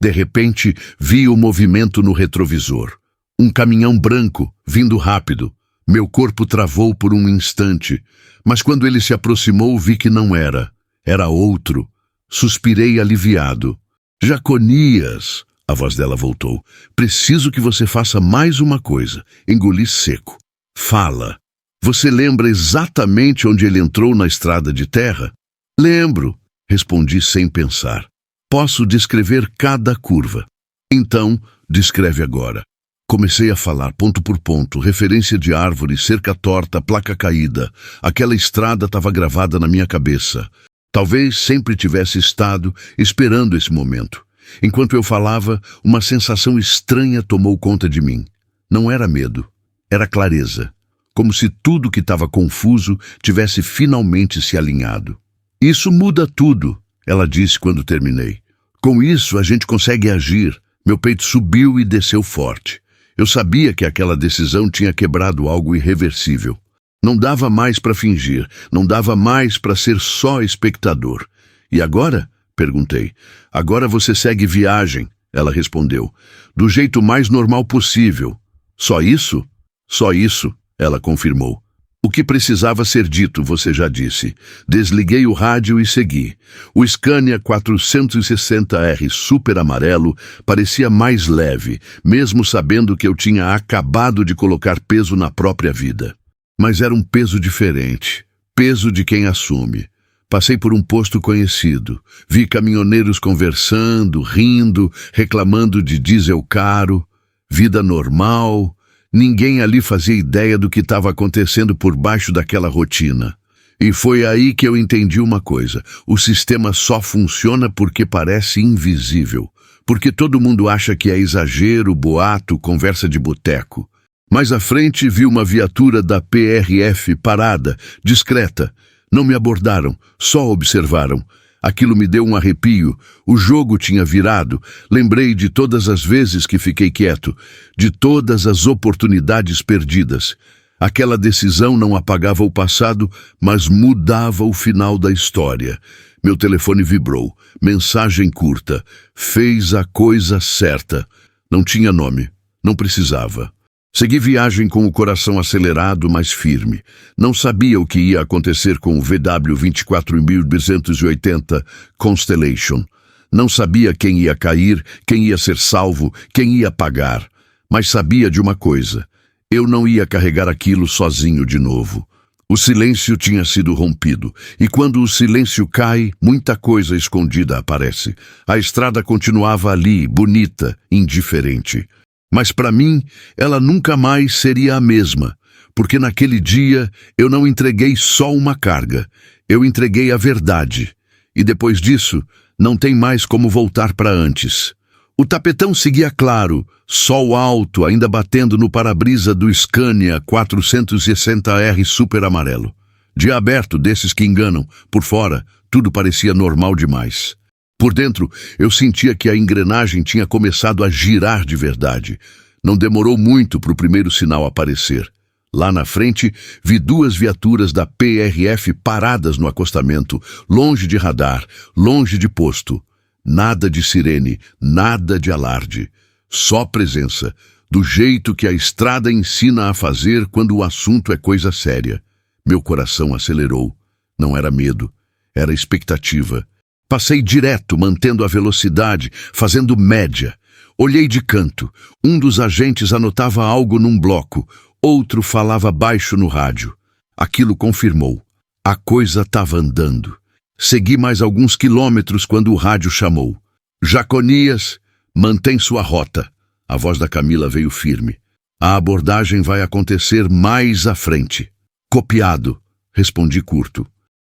C: De repente, vi o movimento no retrovisor. Um caminhão branco, vindo rápido. Meu corpo travou por um instante, mas quando ele se aproximou vi que não era. Era outro. Suspirei aliviado. Jaconias! A voz dela voltou. Preciso que você faça mais uma coisa. Engoli seco. Fala. Você lembra exatamente onde ele entrou na estrada de terra? Lembro, respondi sem pensar. Posso descrever cada curva. Então, descreve agora. Comecei a falar ponto por ponto, referência de árvore, cerca torta, placa caída. Aquela estrada estava gravada na minha cabeça. Talvez sempre tivesse estado esperando esse momento. Enquanto eu falava, uma sensação estranha tomou conta de mim. Não era medo, era clareza. Como se tudo que estava confuso tivesse finalmente se alinhado. Isso muda tudo, ela disse quando terminei. Com isso, a gente consegue agir. Meu peito subiu e desceu forte. Eu sabia que aquela decisão tinha quebrado algo irreversível. Não dava mais para fingir, não dava mais para ser só espectador. E agora? Perguntei. Agora você segue viagem, ela respondeu. Do jeito mais normal possível. Só isso? Só isso, ela confirmou. O que precisava ser dito, você já disse. Desliguei o rádio e segui. O Scania 460R super amarelo parecia mais leve, mesmo sabendo que eu tinha acabado de colocar peso na própria vida. Mas era um peso diferente. Peso de quem assume. Passei por um posto conhecido. Vi caminhoneiros conversando, rindo, reclamando de diesel caro. Vida normal. Ninguém ali fazia ideia do que estava acontecendo por baixo daquela rotina. E foi aí que eu entendi uma coisa. O sistema só funciona porque parece invisível. Porque todo mundo acha que é exagero, boato, conversa de boteco. Mais à frente vi uma viatura da PRF parada, discreta. Não me abordaram, só observaram. Aquilo me deu um arrepio. O jogo tinha virado. Lembrei de todas as vezes que fiquei quieto, de todas as oportunidades perdidas. Aquela decisão não apagava o passado, mas mudava o final da história. Meu telefone vibrou. Mensagem curta. Fez a coisa certa. Não tinha nome. Não precisava. Segui viagem com o coração acelerado, mas firme. Não sabia o que ia acontecer com o VW 24280 Constellation. Não sabia quem ia cair, quem ia ser salvo, quem ia pagar. Mas sabia de uma coisa. Eu não ia carregar aquilo sozinho de novo. O silêncio tinha sido rompido, e quando o silêncio cai, muita coisa escondida aparece. A estrada continuava ali, bonita, indiferente. Mas para mim, ela nunca mais seria a mesma, porque naquele dia eu não entreguei só uma carga, eu entreguei a verdade. E depois disso, não tem mais como voltar para antes. O tapetão seguia claro, sol alto ainda batendo no para-brisa do Scania 460R super amarelo. Dia aberto desses que enganam, por fora, tudo parecia normal demais. Por dentro, eu sentia que a engrenagem tinha começado a girar de verdade. Não demorou muito para o primeiro sinal aparecer. Lá na frente, vi duas viaturas da PRF paradas no acostamento, longe de radar, longe de posto. Nada de sirene, nada de alarde. Só presença, do jeito que a estrada ensina a fazer quando o assunto é coisa séria. Meu coração acelerou. Não era medo, era expectativa. Passei direto, mantendo a velocidade, fazendo média. Olhei de canto. Um dos agentes anotava algo num bloco, outro falava baixo no rádio. Aquilo confirmou. A coisa estava andando. Segui mais alguns quilômetros quando o rádio chamou. Jaconias, mantém sua rota. A voz da Camila veio firme. A abordagem vai acontecer mais à frente. Copiado, respondi curto.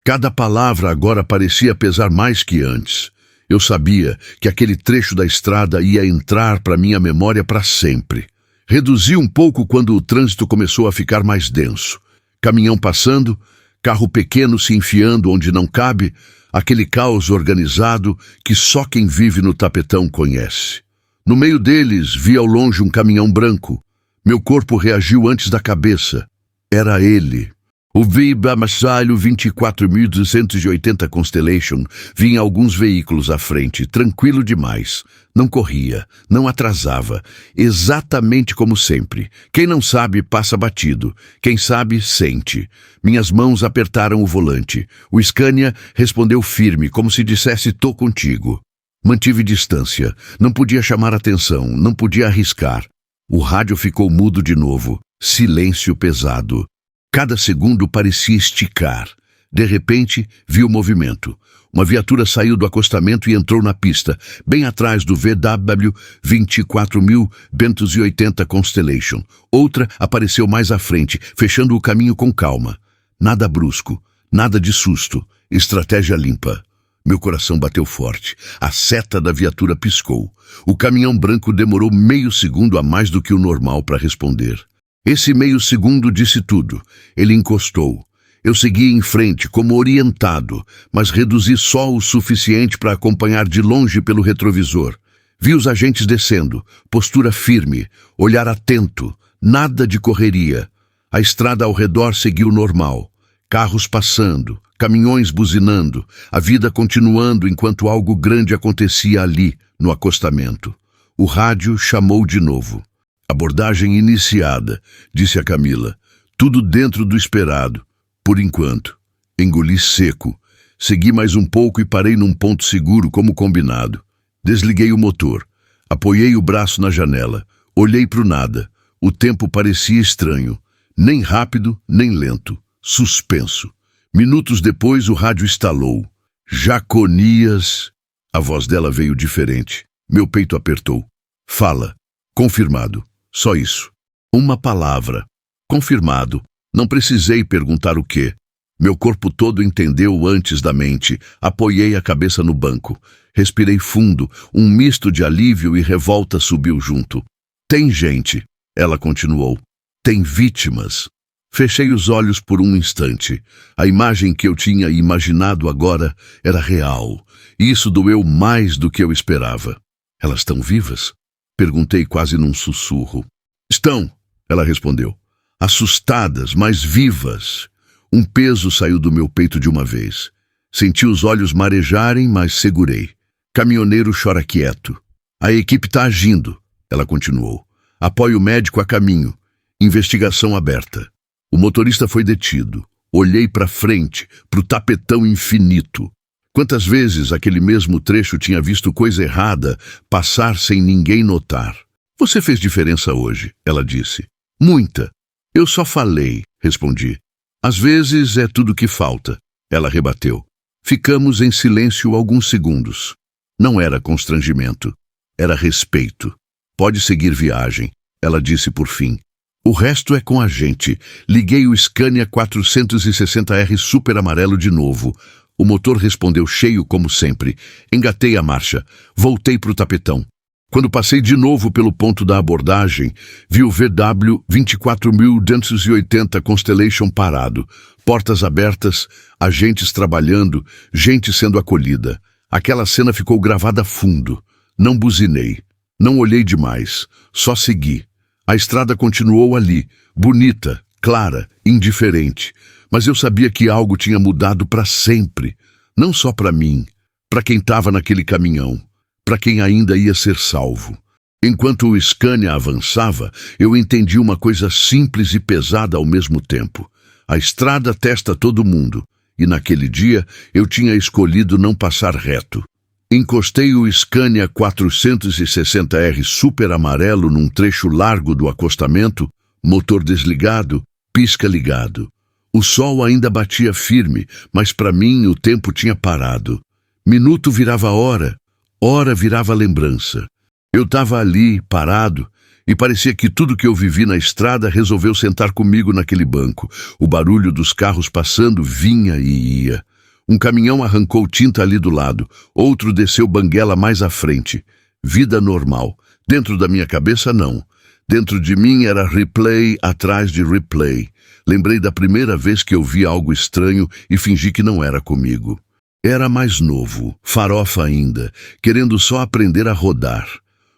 C: Cada palavra agora parecia pesar mais que antes. Eu sabia que aquele trecho da estrada ia entrar para minha memória para sempre. Reduzi um pouco quando o trânsito começou a ficar mais denso. Caminhão passando, carro pequeno se enfiando onde não cabe, Aquele caos organizado que só quem vive no tapetão conhece. No meio deles, vi ao longe um caminhão branco. Meu corpo reagiu antes da cabeça. Era ele. O Vibamassalho 24.280 Constellation vinha alguns veículos à frente, tranquilo demais. Não corria, não atrasava, exatamente como sempre. Quem não sabe, passa batido. Quem sabe, sente. Minhas mãos apertaram o volante. O Scania respondeu firme, como se dissesse, tô contigo. Mantive distância. Não podia chamar atenção, não podia arriscar. O rádio ficou mudo de novo. Silêncio pesado. Cada segundo parecia esticar. De repente, vi o movimento. Uma viatura saiu do acostamento e entrou na pista, bem atrás do VW 24.280 Constellation. Outra apareceu mais à frente, fechando o caminho com calma. Nada brusco, nada de susto, estratégia limpa. Meu coração bateu forte. A seta da viatura piscou. O caminhão branco demorou meio segundo a mais do que o normal para responder. Esse meio segundo disse tudo. Ele encostou. Eu segui em frente, como orientado, mas reduzi só o suficiente para acompanhar de longe pelo retrovisor. Vi os agentes descendo, postura firme, olhar atento, nada de correria. A estrada ao redor seguiu normal. Carros passando, caminhões buzinando, a vida continuando enquanto algo grande acontecia ali, no acostamento. O rádio chamou de novo. Abordagem iniciada, disse a Camila. Tudo dentro do esperado. Por enquanto. Engoli seco. Segui mais um pouco e parei num ponto seguro, como combinado. Desliguei o motor. Apoiei o braço na janela. Olhei para o nada. O tempo parecia estranho. Nem rápido, nem lento. Suspenso. Minutos depois, o rádio estalou. Jaconias. A voz dela veio diferente. Meu peito apertou. Fala. Confirmado. Só isso. Uma palavra. Confirmado. Não precisei perguntar o quê. Meu corpo todo entendeu antes da mente. Apoiei a cabeça no banco. Respirei fundo. Um misto de alívio e revolta subiu junto. Tem gente, ela continuou. Tem vítimas. Fechei os olhos por um instante. A imagem que eu tinha imaginado agora era real. E isso doeu mais do que eu esperava. Elas estão vivas? Perguntei quase num sussurro. Estão, ela respondeu. Assustadas, mas vivas. Um peso saiu do meu peito de uma vez. Senti os olhos marejarem, mas segurei. Caminhoneiro chora quieto. A equipe está agindo, ela continuou. Apoio médico a caminho. Investigação aberta. O motorista foi detido. Olhei para frente, para o tapetão infinito. Quantas vezes aquele mesmo trecho tinha visto coisa errada passar sem ninguém notar. Você fez diferença hoje, ela disse. Muita. Eu só falei, respondi. Às vezes é tudo que falta, ela rebateu. Ficamos em silêncio alguns segundos. Não era constrangimento, era respeito. Pode seguir viagem, ela disse por fim. O resto é com a gente. Liguei o Scania 460R super amarelo de novo. O motor respondeu cheio como sempre. Engatei a marcha. Voltei para o tapetão. Quando passei de novo pelo ponto da abordagem, vi o VW 24.280 Constellation parado. Portas abertas, agentes trabalhando, gente sendo acolhida. Aquela cena ficou gravada a fundo. Não buzinei. Não olhei demais. Só segui. A estrada continuou ali, bonita, clara, indiferente. Mas eu sabia que algo tinha mudado para sempre. Não só para mim, para quem estava naquele caminhão, para quem ainda ia ser salvo. Enquanto o Scania avançava, eu entendi uma coisa simples e pesada ao mesmo tempo. A estrada testa todo mundo, e naquele dia eu tinha escolhido não passar reto. Encostei o Scania 460R super amarelo num trecho largo do acostamento, motor desligado, pisca ligado. O sol ainda batia firme, mas para mim o tempo tinha parado. Minuto virava hora, hora virava lembrança. Eu estava ali, parado, e parecia que tudo que eu vivi na estrada resolveu sentar comigo naquele banco. O barulho dos carros passando vinha e ia. Um caminhão arrancou tinta ali do lado, outro desceu banguela mais à frente. Vida normal. Dentro da minha cabeça, não. Dentro de mim era replay atrás de replay. Lembrei da primeira vez que eu vi algo estranho e fingi que não era comigo. Era mais novo, farofa ainda, querendo só aprender a rodar.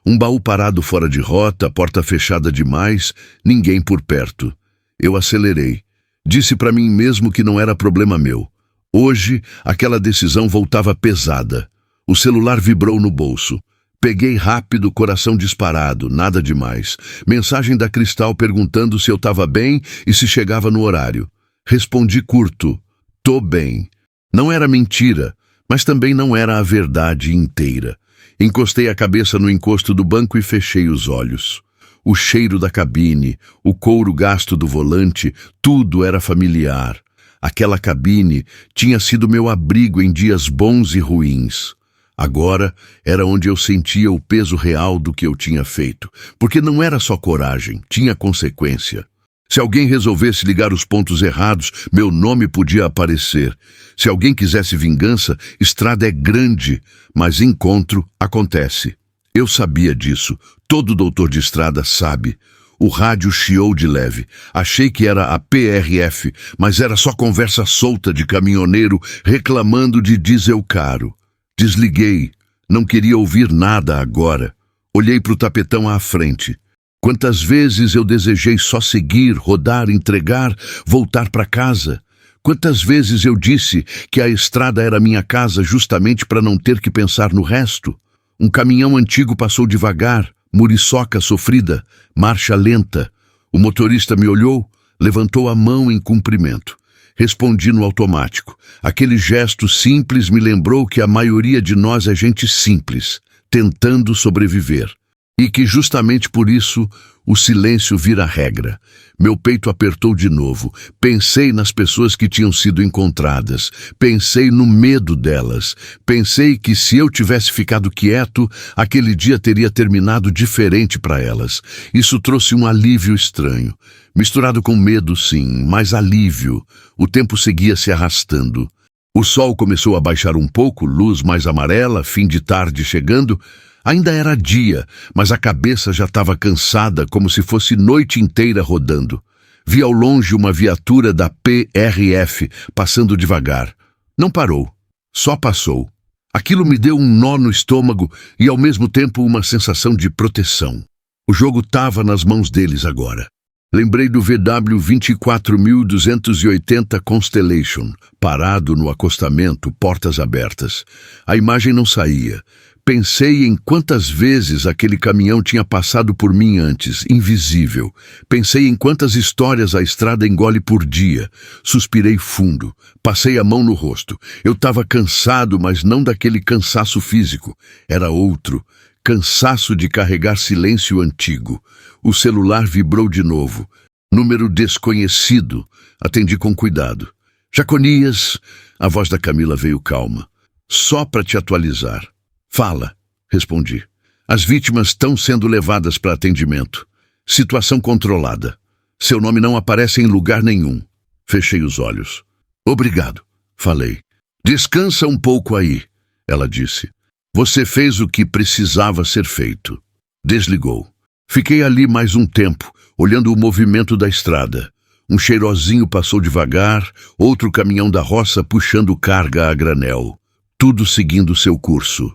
C: Um baú parado fora de rota, porta fechada demais, ninguém por perto. Eu acelerei. Disse para mim mesmo que não era problema meu. Hoje, aquela decisão voltava pesada. O celular vibrou no bolso. Peguei rápido, coração disparado, nada demais. Mensagem da Cristal perguntando se eu estava bem e se chegava no horário. Respondi curto: tô bem. Não era mentira, mas também não era a verdade inteira. Encostei a cabeça no encosto do banco e fechei os olhos. O cheiro da cabine, o couro gasto do volante, tudo era familiar. Aquela cabine tinha sido meu abrigo em dias bons e ruins. Agora era onde eu sentia o peso real do que eu tinha feito, porque não era só coragem, tinha consequência. Se alguém resolvesse ligar os pontos errados, meu nome podia aparecer. Se alguém quisesse vingança, estrada é grande, mas encontro acontece. Eu sabia disso, todo doutor de estrada sabe. O rádio chiou de leve. Achei que era a PRF, mas era só conversa solta de caminhoneiro reclamando de diesel caro. Desliguei, não queria ouvir nada agora. Olhei para o tapetão à frente. Quantas vezes eu desejei só seguir, rodar, entregar, voltar para casa? Quantas vezes eu disse que a estrada era minha casa justamente para não ter que pensar no resto? Um caminhão antigo passou devagar, muriçoca sofrida, marcha lenta. O motorista me olhou, levantou a mão em cumprimento. Respondi no automático. Aquele gesto simples me lembrou que a maioria de nós é gente simples, tentando sobreviver. E que justamente por isso o silêncio vira regra. Meu peito apertou de novo. Pensei nas pessoas que tinham sido encontradas. Pensei no medo delas. Pensei que se eu tivesse ficado quieto, aquele dia teria terminado diferente para elas. Isso trouxe um alívio estranho. Misturado com medo, sim, mas alívio. O tempo seguia se arrastando. O sol começou a baixar um pouco, luz mais amarela, fim de tarde chegando. Ainda era dia, mas a cabeça já estava cansada, como se fosse noite inteira rodando. Vi ao longe uma viatura da PRF passando devagar. Não parou, só passou. Aquilo me deu um nó no estômago e ao mesmo tempo uma sensação de proteção. O jogo estava nas mãos deles agora. Lembrei do VW 24.280 Constellation, parado no acostamento, portas abertas. A imagem não saía. Pensei em quantas vezes aquele caminhão tinha passado por mim antes, invisível. Pensei em quantas histórias a estrada engole por dia. Suspirei fundo. Passei a mão no rosto. Eu estava cansado, mas não daquele cansaço físico. Era outro. Cansaço de carregar silêncio antigo. O celular vibrou de novo. Número desconhecido. Atendi com cuidado. Jaconias, a voz da Camila veio calma. Só para te atualizar. Fala, respondi. As vítimas estão sendo levadas para atendimento. Situação controlada. Seu nome não aparece em lugar nenhum. Fechei os olhos. Obrigado, falei. Descansa um pouco aí, ela disse. Você fez o que precisava ser feito. Desligou. Fiquei ali mais um tempo, olhando o movimento da estrada. Um cheirosinho passou devagar, outro caminhão da roça puxando carga a granel. Tudo seguindo seu curso.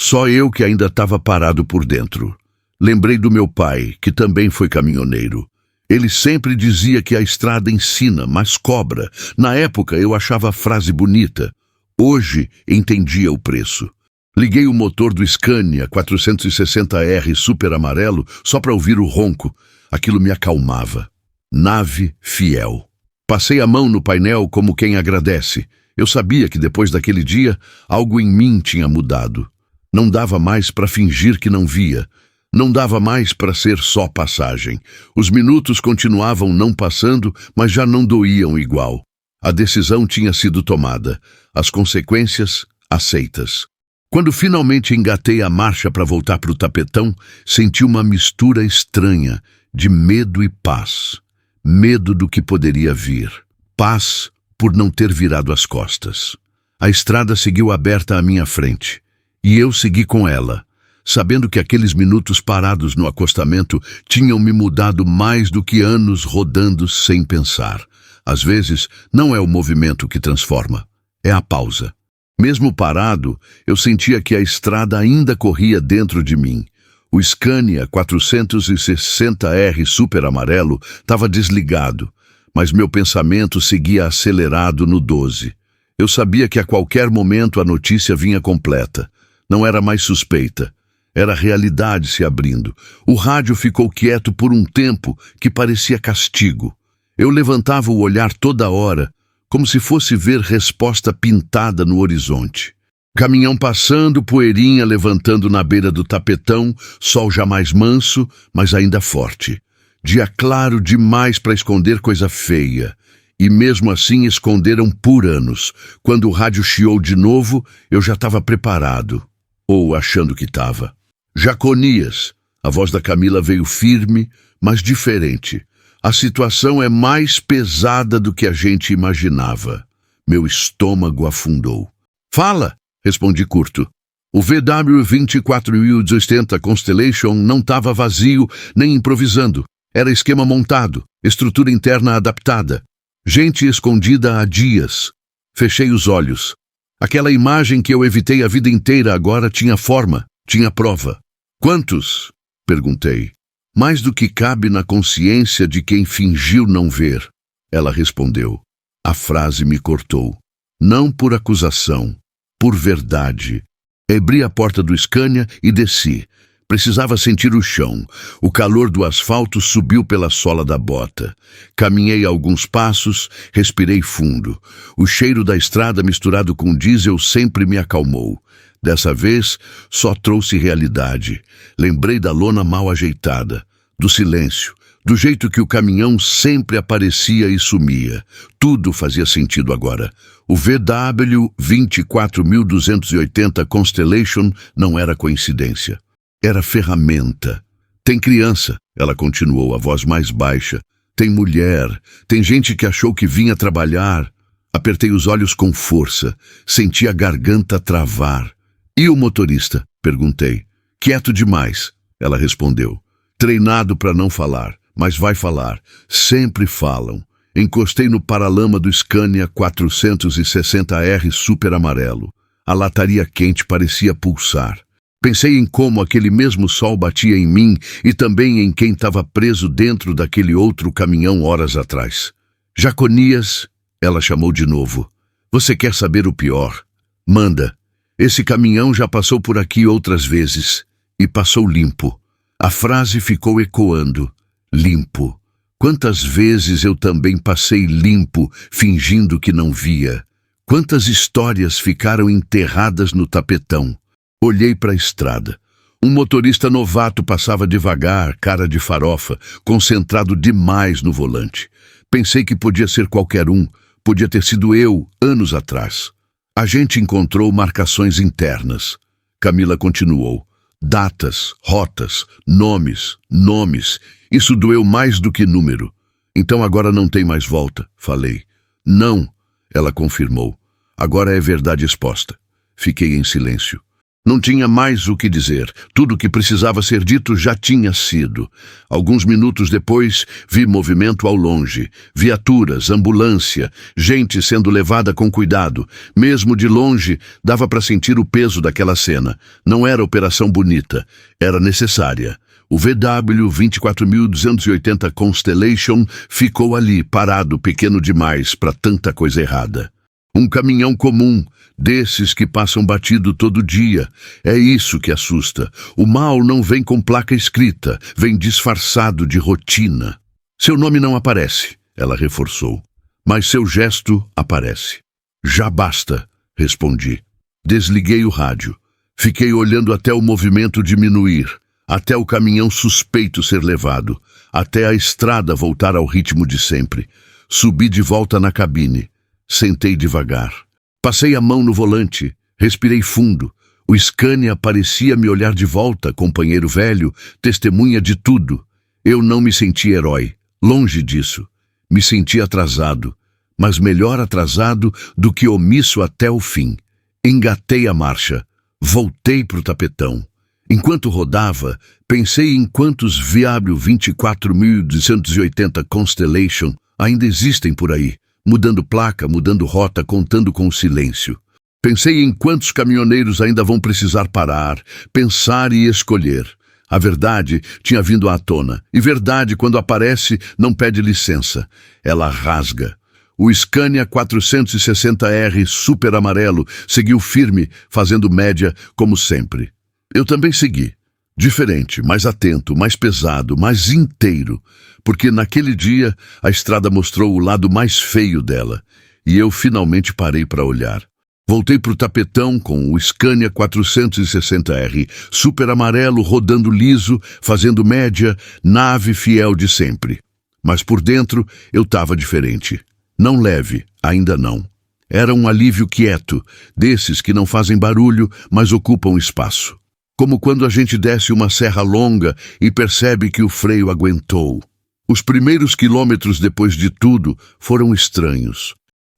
C: Só eu que ainda estava parado por dentro. Lembrei do meu pai, que também foi caminhoneiro. Ele sempre dizia que a estrada ensina, mas cobra. Na época eu achava a frase bonita. Hoje entendia o preço. Liguei o motor do Scania 460R super amarelo só para ouvir o ronco. Aquilo me acalmava. Nave fiel. Passei a mão no painel como quem agradece. Eu sabia que depois daquele dia, algo em mim tinha mudado. Não dava mais para fingir que não via. Não dava mais para ser só passagem. Os minutos continuavam não passando, mas já não doíam igual. A decisão tinha sido tomada. As consequências, aceitas. Quando finalmente engatei a marcha para voltar para o tapetão, senti uma mistura estranha de medo e paz. Medo do que poderia vir. Paz por não ter virado as costas. A estrada seguiu aberta à minha frente. E eu segui com ela, sabendo que aqueles minutos parados no acostamento tinham me mudado mais do que anos rodando sem pensar. Às vezes, não é o movimento que transforma, é a pausa. Mesmo parado, eu sentia que a estrada ainda corria dentro de mim. O Scania 460R super amarelo estava desligado, mas meu pensamento seguia acelerado no 12. Eu sabia que a qualquer momento a notícia vinha completa. Não era mais suspeita. Era realidade se abrindo. O rádio ficou quieto por um tempo que parecia castigo. Eu levantava o olhar toda hora, como se fosse ver resposta pintada no horizonte. Caminhão passando, poeirinha levantando na beira do tapetão, sol já mais manso, mas ainda forte. Dia claro demais para esconder coisa feia. E mesmo assim esconderam por anos. Quando o rádio chiou de novo, eu já estava preparado. Ou achando que estava. Jaconias. A voz da Camila veio firme, mas diferente. A situação é mais pesada do que a gente imaginava. Meu estômago afundou. Fala, respondi curto. O VW-24.080 Constellation não estava vazio nem improvisando. Era esquema montado, estrutura interna adaptada. Gente escondida há dias. Fechei os olhos. Aquela imagem que eu evitei a vida inteira agora tinha forma, tinha prova. Quantos? Perguntei. Mais do que cabe na consciência de quem fingiu não ver. Ela respondeu. A frase me cortou. Não por acusação, por verdade. Abri a porta do Scania e desci. Precisava sentir o chão. O calor do asfalto subiu pela sola da bota. Caminhei alguns passos, respirei fundo. O cheiro da estrada misturado com diesel sempre me acalmou. Dessa vez, só trouxe realidade. Lembrei da lona mal ajeitada, do silêncio, do jeito que o caminhão sempre aparecia e sumia. Tudo fazia sentido agora. O VW-24.280 Constellation não era coincidência. Era ferramenta. Tem criança, ela continuou, a voz mais baixa. Tem mulher, tem gente que achou que vinha trabalhar. Apertei os olhos com força, senti a garganta travar. E o motorista? Perguntei. Quieto demais, ela respondeu. Treinado para não falar, mas vai falar. Sempre falam. Encostei no paralama do Scania 460R super amarelo. A lataria quente parecia pulsar. Pensei em como aquele mesmo sol batia em mim e também em quem estava preso dentro daquele outro caminhão horas atrás. Jaconias, ela chamou de novo. Você quer saber o pior? Manda. Esse caminhão já passou por aqui outras vezes. E passou limpo. A frase ficou ecoando. Limpo. Quantas vezes eu também passei limpo, fingindo que não via. Quantas histórias ficaram enterradas no tapetão. Olhei para a estrada. Um motorista novato passava devagar, cara de farofa, concentrado demais no volante. Pensei que podia ser qualquer um, podia ter sido eu, anos atrás. A gente encontrou marcações internas. Camila continuou. Datas, rotas, nomes. Isso doeu mais do que número. Então agora não tem mais volta, falei. Não, ela confirmou. Agora é verdade exposta. Fiquei em silêncio. Não tinha mais o que dizer. Tudo o que precisava ser dito já tinha sido. Alguns minutos depois, vi movimento ao longe. Viaturas, ambulância, gente sendo levada com cuidado. Mesmo de longe, dava para sentir o peso daquela cena. Não era operação bonita. Era necessária. O VW-24.280 Constellation ficou ali, parado, pequeno demais para tanta coisa errada. Um caminhão comum, desses que passam batido todo dia. É isso que assusta. O mal não vem com placa escrita, vem disfarçado de rotina. Seu nome não aparece, ela reforçou. Mas seu gesto aparece. Já basta, respondi. Desliguei o rádio. Fiquei olhando até o movimento diminuir, até o caminhão suspeito ser levado, até a estrada voltar ao ritmo de sempre. Subi de volta na cabine. Sentei devagar. Passei a mão no volante, respirei fundo. O Scania parecia me olhar de volta, companheiro velho, testemunha de tudo. Eu não me senti herói, longe disso. Me senti atrasado, mas melhor atrasado do que omisso até o fim. Engatei a marcha, voltei para o tapetão. Enquanto rodava, pensei em quantos VW-24.280 Constellation ainda existem por aí. Mudando placa, mudando rota, contando com o silêncio. Pensei em quantos caminhoneiros ainda vão precisar parar, pensar e escolher. A verdade tinha vindo à tona, e verdade, quando aparece, não pede licença. Ela rasga. O Scania 460R super amarelo seguiu firme, fazendo média como sempre. Eu também segui. Diferente, mais atento, mais pesado, mais inteiro, porque naquele dia a estrada mostrou o lado mais feio dela, e eu finalmente parei para olhar. Voltei para o tapetão com o Scania 460R, super amarelo, rodando liso, fazendo média, nave fiel de sempre. Mas por dentro eu estava diferente. Não leve, ainda não. Era um alívio quieto, desses que não fazem barulho, mas ocupam espaço. Como quando a gente desce uma serra longa e percebe que o freio aguentou. Os primeiros quilômetros depois de tudo foram estranhos.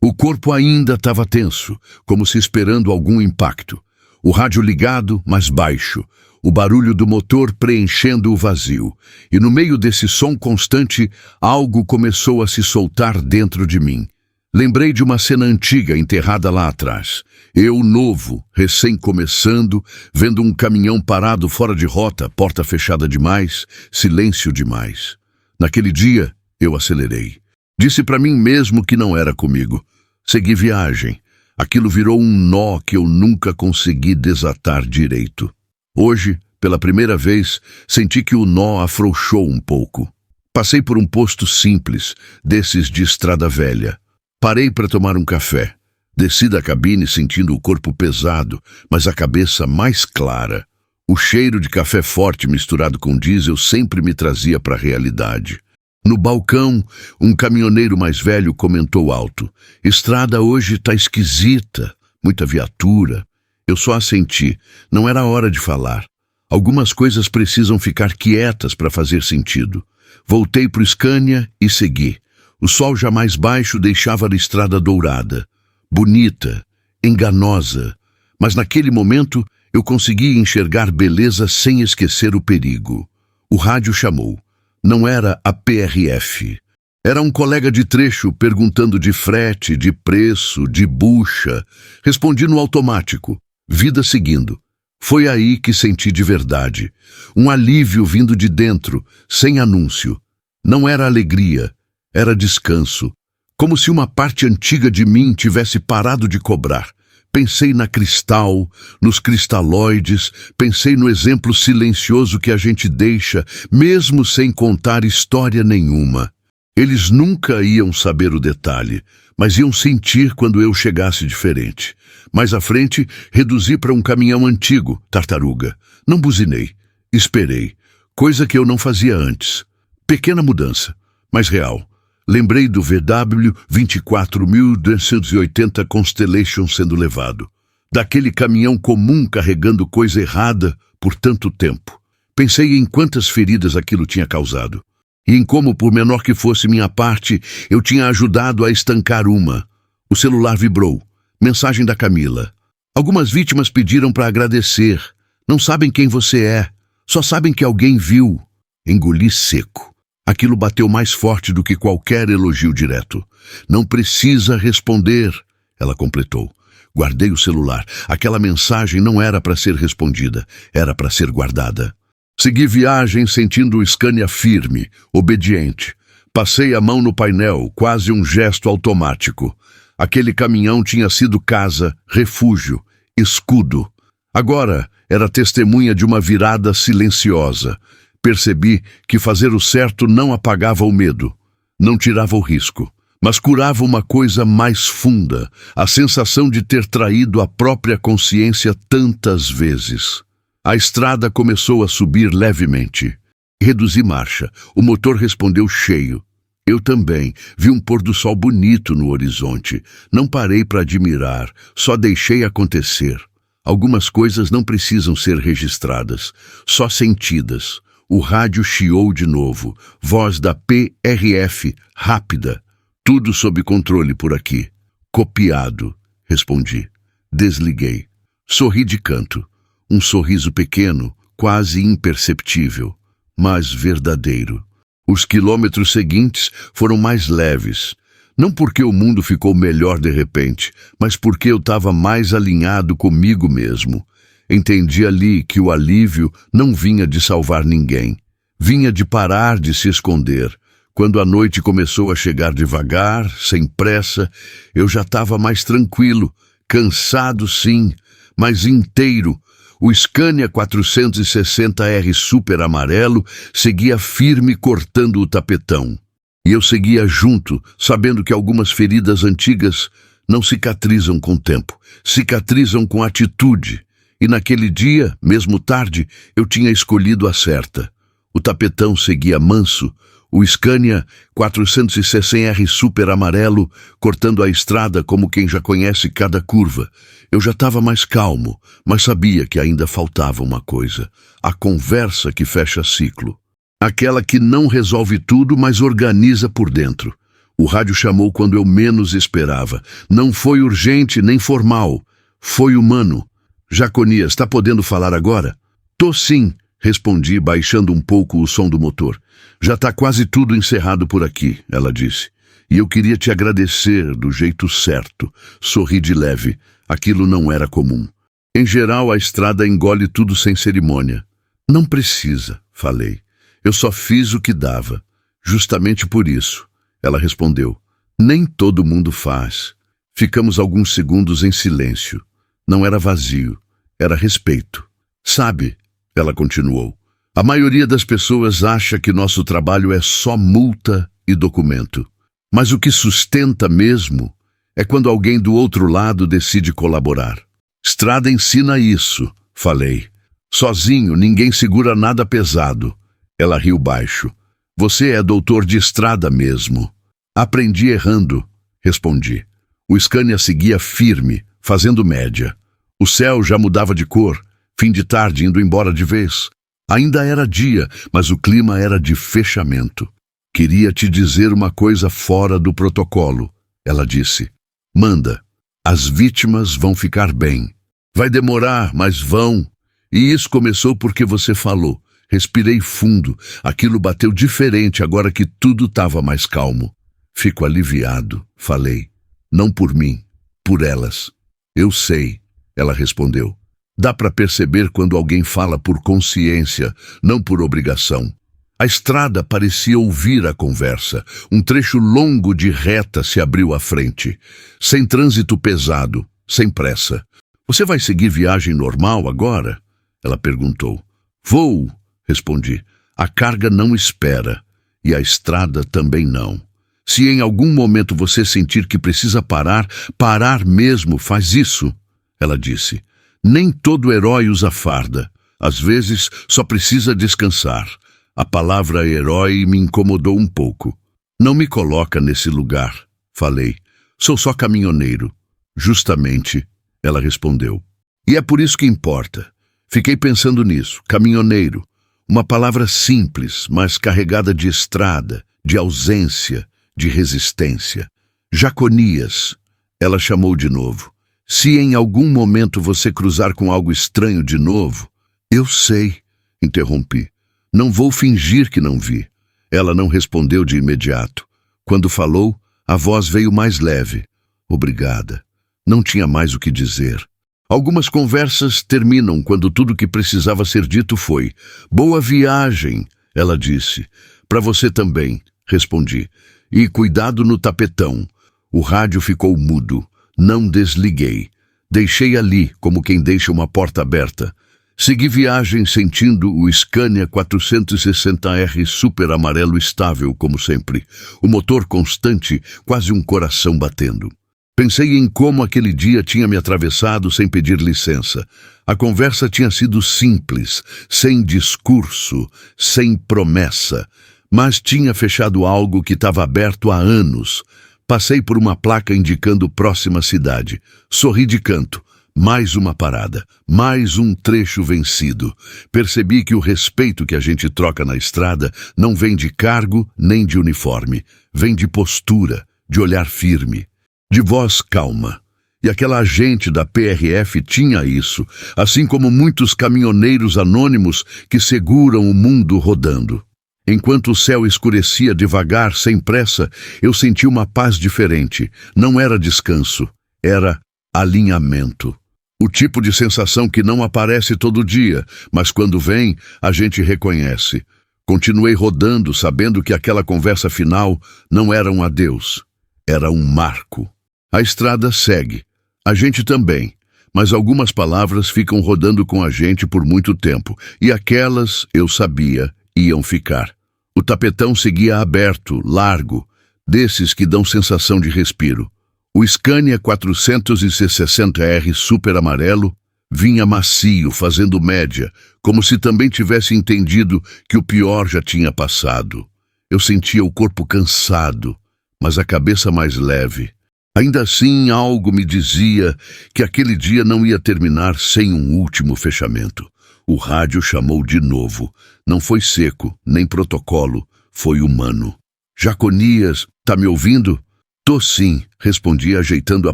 C: O corpo ainda estava tenso, como se esperando algum impacto. O rádio ligado, mas baixo. O barulho do motor preenchendo o vazio. E no meio desse som constante, algo começou a se soltar dentro de mim. Lembrei de uma cena antiga enterrada lá atrás. Eu, novo, recém-começando, vendo um caminhão parado fora de rota, porta fechada demais, silêncio demais. Naquele dia, eu acelerei. Disse para mim mesmo que não era comigo. Segui viagem. Aquilo virou um nó que eu nunca consegui desatar direito. Hoje, pela primeira vez, senti que o nó afrouxou um pouco. Passei por um posto simples, desses de estrada velha. Parei para tomar um café. Desci da cabine sentindo o corpo pesado, mas a cabeça mais clara. O cheiro de café forte misturado com diesel sempre me trazia para a realidade. No balcão, um caminhoneiro mais velho comentou alto: "Estrada hoje tá esquisita, muita viatura." Eu só assenti, não era hora de falar. Algumas coisas precisam ficar quietas para fazer sentido. Voltei pro Scania e segui. O sol já mais baixo deixava a estrada dourada. Bonita, enganosa, mas naquele momento eu consegui enxergar beleza sem esquecer o perigo. O rádio chamou. Não era a PRF. Era um colega de trecho perguntando de frete, de preço, de bucha. Respondi no automático. Vida seguindo. Foi aí que senti de verdade. Um alívio vindo de dentro, sem anúncio. Não era alegria, era descanso. Como se uma parte antiga de mim tivesse parado de cobrar. Pensei na Cristal, nos cristalóides, pensei no exemplo silencioso que a gente deixa, mesmo sem contar história nenhuma. Eles nunca iam saber o detalhe, mas iam sentir quando eu chegasse diferente. Mais à frente, reduzi para um caminhão antigo, tartaruga. Não buzinei, esperei, coisa que eu não fazia antes. Pequena mudança, mas real. Lembrei do VW 24.280 Constellation sendo levado. Daquele caminhão comum carregando coisa errada por tanto tempo. Pensei em quantas feridas aquilo tinha causado. E em como, por menor que fosse minha parte, eu tinha ajudado a estancar uma. O celular vibrou. Mensagem da Camila. Algumas vítimas pediram para agradecer. Não sabem quem você é. Só sabem que alguém viu. Engoli seco. Aquilo bateu mais forte do que qualquer elogio direto. Não precisa responder, ela completou. Guardei o celular. Aquela mensagem não era para ser respondida, era para ser guardada. Segui viagem sentindo o Scania firme, obediente. Passei a mão no painel, quase um gesto automático. Aquele caminhão tinha sido casa, refúgio, escudo. Agora era testemunha de uma virada silenciosa. Percebi que fazer o certo não apagava o medo, não tirava o risco, mas curava uma coisa mais funda, a sensação de ter traído a própria consciência tantas vezes. A estrada começou a subir levemente. Reduzi marcha, o motor respondeu cheio. Eu também vi um pôr do sol bonito no horizonte. Não parei para admirar, só deixei acontecer. Algumas coisas não precisam ser registradas, só sentidas. O rádio chiou de novo. Voz da PRF, rápida. Tudo sob controle por aqui. Copiado, respondi. Desliguei. Sorri de canto. Um sorriso pequeno, quase imperceptível, mas verdadeiro. Os quilômetros seguintes foram mais leves. Não porque o mundo ficou melhor de repente, mas porque eu estava mais alinhado comigo mesmo. Entendi ali que o alívio não vinha de salvar ninguém. Vinha de parar de se esconder. Quando a noite começou a chegar devagar, sem pressa, eu já estava mais tranquilo, cansado sim, mas inteiro. O Scania 460R Super amarelo seguia firme cortando o tapetão. E eu seguia junto, sabendo que algumas feridas antigas não cicatrizam com o tempo, cicatrizam com atitude. E naquele dia, mesmo tarde, eu tinha escolhido a certa. O tapetão seguia manso, o Scania 460R Super amarelo cortando a estrada como quem já conhece cada curva. Eu já estava mais calmo, mas sabia que ainda faltava uma coisa: a conversa que fecha ciclo. Aquela que não resolve tudo, mas organiza por dentro. O rádio chamou quando eu menos esperava. Não foi urgente nem formal. Foi humano. Jaconias, está podendo falar agora? Tô sim, respondi, baixando um pouco o som do motor. Já está quase tudo encerrado por aqui, ela disse. E eu queria te agradecer do jeito certo. Sorri de leve. Aquilo não era comum. Em geral, a estrada engole tudo sem cerimônia. Não precisa, falei. Eu só fiz o que dava. Justamente por isso, ela respondeu. Nem todo mundo faz. Ficamos alguns segundos em silêncio. Não era vazio, era respeito. Sabe, ela continuou, a maioria das pessoas acha que nosso trabalho é só multa e documento. Mas o que sustenta mesmo é quando alguém do outro lado decide colaborar. Estrada ensina isso, falei. Sozinho, ninguém segura nada pesado. Ela riu baixo. Você é doutor de estrada mesmo. Aprendi errando, respondi. O Scania seguia firme, fazendo média. O céu já mudava de cor, fim de tarde indo embora de vez. Ainda era dia, mas o clima era de fechamento. Queria te dizer uma coisa fora do protocolo, ela disse. Manda, as vítimas vão ficar bem. Vai demorar, mas vão. E isso começou porque você falou. Respirei fundo, aquilo bateu diferente agora que tudo estava mais calmo. Fico aliviado, falei. Não por mim, por elas. Eu sei, ela respondeu. Dá para perceber quando alguém fala por consciência, não por obrigação. A estrada parecia ouvir a conversa. Um trecho longo de reta se abriu à frente. Sem trânsito pesado, sem pressa. Você vai seguir viagem normal agora? Ela perguntou. Vou, respondi. A carga não espera. E a estrada também não. Se em algum momento você sentir que precisa parar, parar mesmo, faz isso, ela disse. Nem todo herói usa farda. Às vezes, só precisa descansar. A palavra herói me incomodou um pouco. Não me coloca nesse lugar, falei. Sou só caminhoneiro. Justamente, ela respondeu. E é por isso que importa. Fiquei pensando nisso, caminhoneiro. Uma palavra simples, mas carregada de estrada, de ausência, de resistência. Jaconias, ela chamou de novo. Se em algum momento você cruzar com algo estranho de novo... Eu sei, interrompi. Não vou fingir que não vi. Ela não respondeu de imediato. Quando falou, a voz veio mais leve. Obrigada. Não tinha mais o que dizer. Algumas conversas terminam quando tudo que precisava ser dito foi. Boa viagem, ela disse. Para você também, respondi. E cuidado no tapetão. O rádio ficou mudo. Não desliguei. Deixei ali, como quem deixa uma porta aberta. Segui viagem sentindo o Scania 460R Super amarelo estável, como sempre. O motor constante, quase um coração batendo. Pensei em como aquele dia tinha me atravessado sem pedir licença. A conversa tinha sido simples, sem discurso, sem promessa. Mas tinha fechado algo que estava aberto há anos. Passei por uma placa indicando próxima cidade. Sorri de canto. Mais uma parada. Mais um trecho vencido. Percebi que o respeito que a gente troca na estrada não vem de cargo nem de uniforme. Vem de postura, de olhar firme, de voz calma. E aquela agente da PRF tinha isso, assim como muitos caminhoneiros anônimos que seguram o mundo rodando. Enquanto o céu escurecia devagar, sem pressa, eu senti uma paz diferente. Não era descanso, era alinhamento. O tipo de sensação que não aparece todo dia, mas quando vem, a gente reconhece. Continuei rodando, sabendo que aquela conversa final não era um adeus, era um marco. A estrada segue, a gente também, mas algumas palavras ficam rodando com a gente por muito tempo, e aquelas, eu sabia, iam ficar. O tapetão seguia aberto, largo, desses que dão sensação de respiro. O Scania 460R super amarelo vinha macio, fazendo média, como se também tivesse entendido que o pior já tinha passado. Eu sentia o corpo cansado, mas a cabeça mais leve. Ainda assim, algo me dizia que aquele dia não ia terminar sem um último fechamento. O rádio chamou de novo. Não foi seco, nem protocolo, foi humano. Jaconias, tá me ouvindo? Tô sim, respondi ajeitando a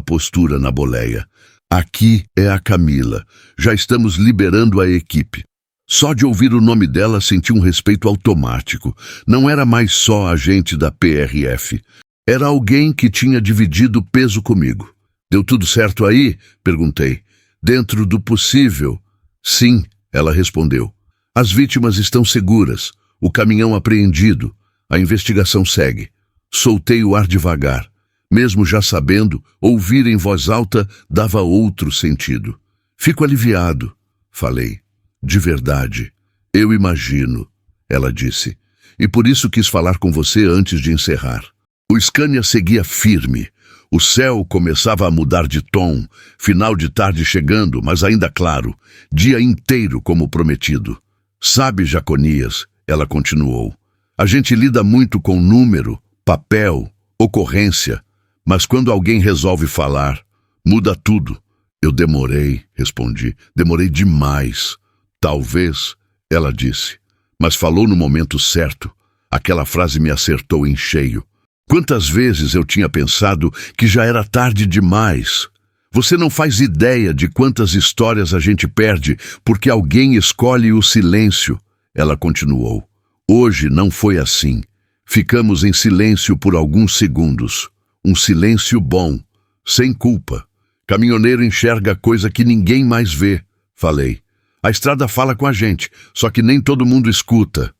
C: postura na boleia. Aqui é a Camila. Já estamos liberando a equipe. Só de ouvir o nome dela senti um respeito automático. Não era mais só agente da PRF. Era alguém que tinha dividido peso comigo. Deu tudo certo aí? Perguntei. Dentro do possível. Sim, ela respondeu. As vítimas estão seguras. O caminhão apreendido. A investigação segue. Soltei o ar devagar. Mesmo já sabendo, ouvir em voz alta dava outro sentido. Fico aliviado, falei. De verdade. Eu imagino, ela disse. E por isso quis falar com você antes de encerrar. O Scania seguia firme. O céu começava a mudar de tom. Final de tarde chegando, mas ainda claro. Dia inteiro como prometido. Sabe, Jaconias, ela continuou. A gente lida muito com número, papel, ocorrência. Mas quando alguém resolve falar, muda tudo. Eu demorei, respondi. Demorei demais. Talvez, ela disse. Mas falou no momento certo. Aquela frase me acertou em cheio. Quantas vezes eu tinha pensado que já era tarde demais. Você não faz ideia de quantas histórias a gente perde porque alguém escolhe o silêncio. Ela continuou. Hoje não foi assim. Ficamos em silêncio por alguns segundos. Um silêncio bom, sem culpa. Caminhoneiro enxerga coisa que ninguém mais vê, falei. A estrada fala com a gente, só que nem todo mundo escuta.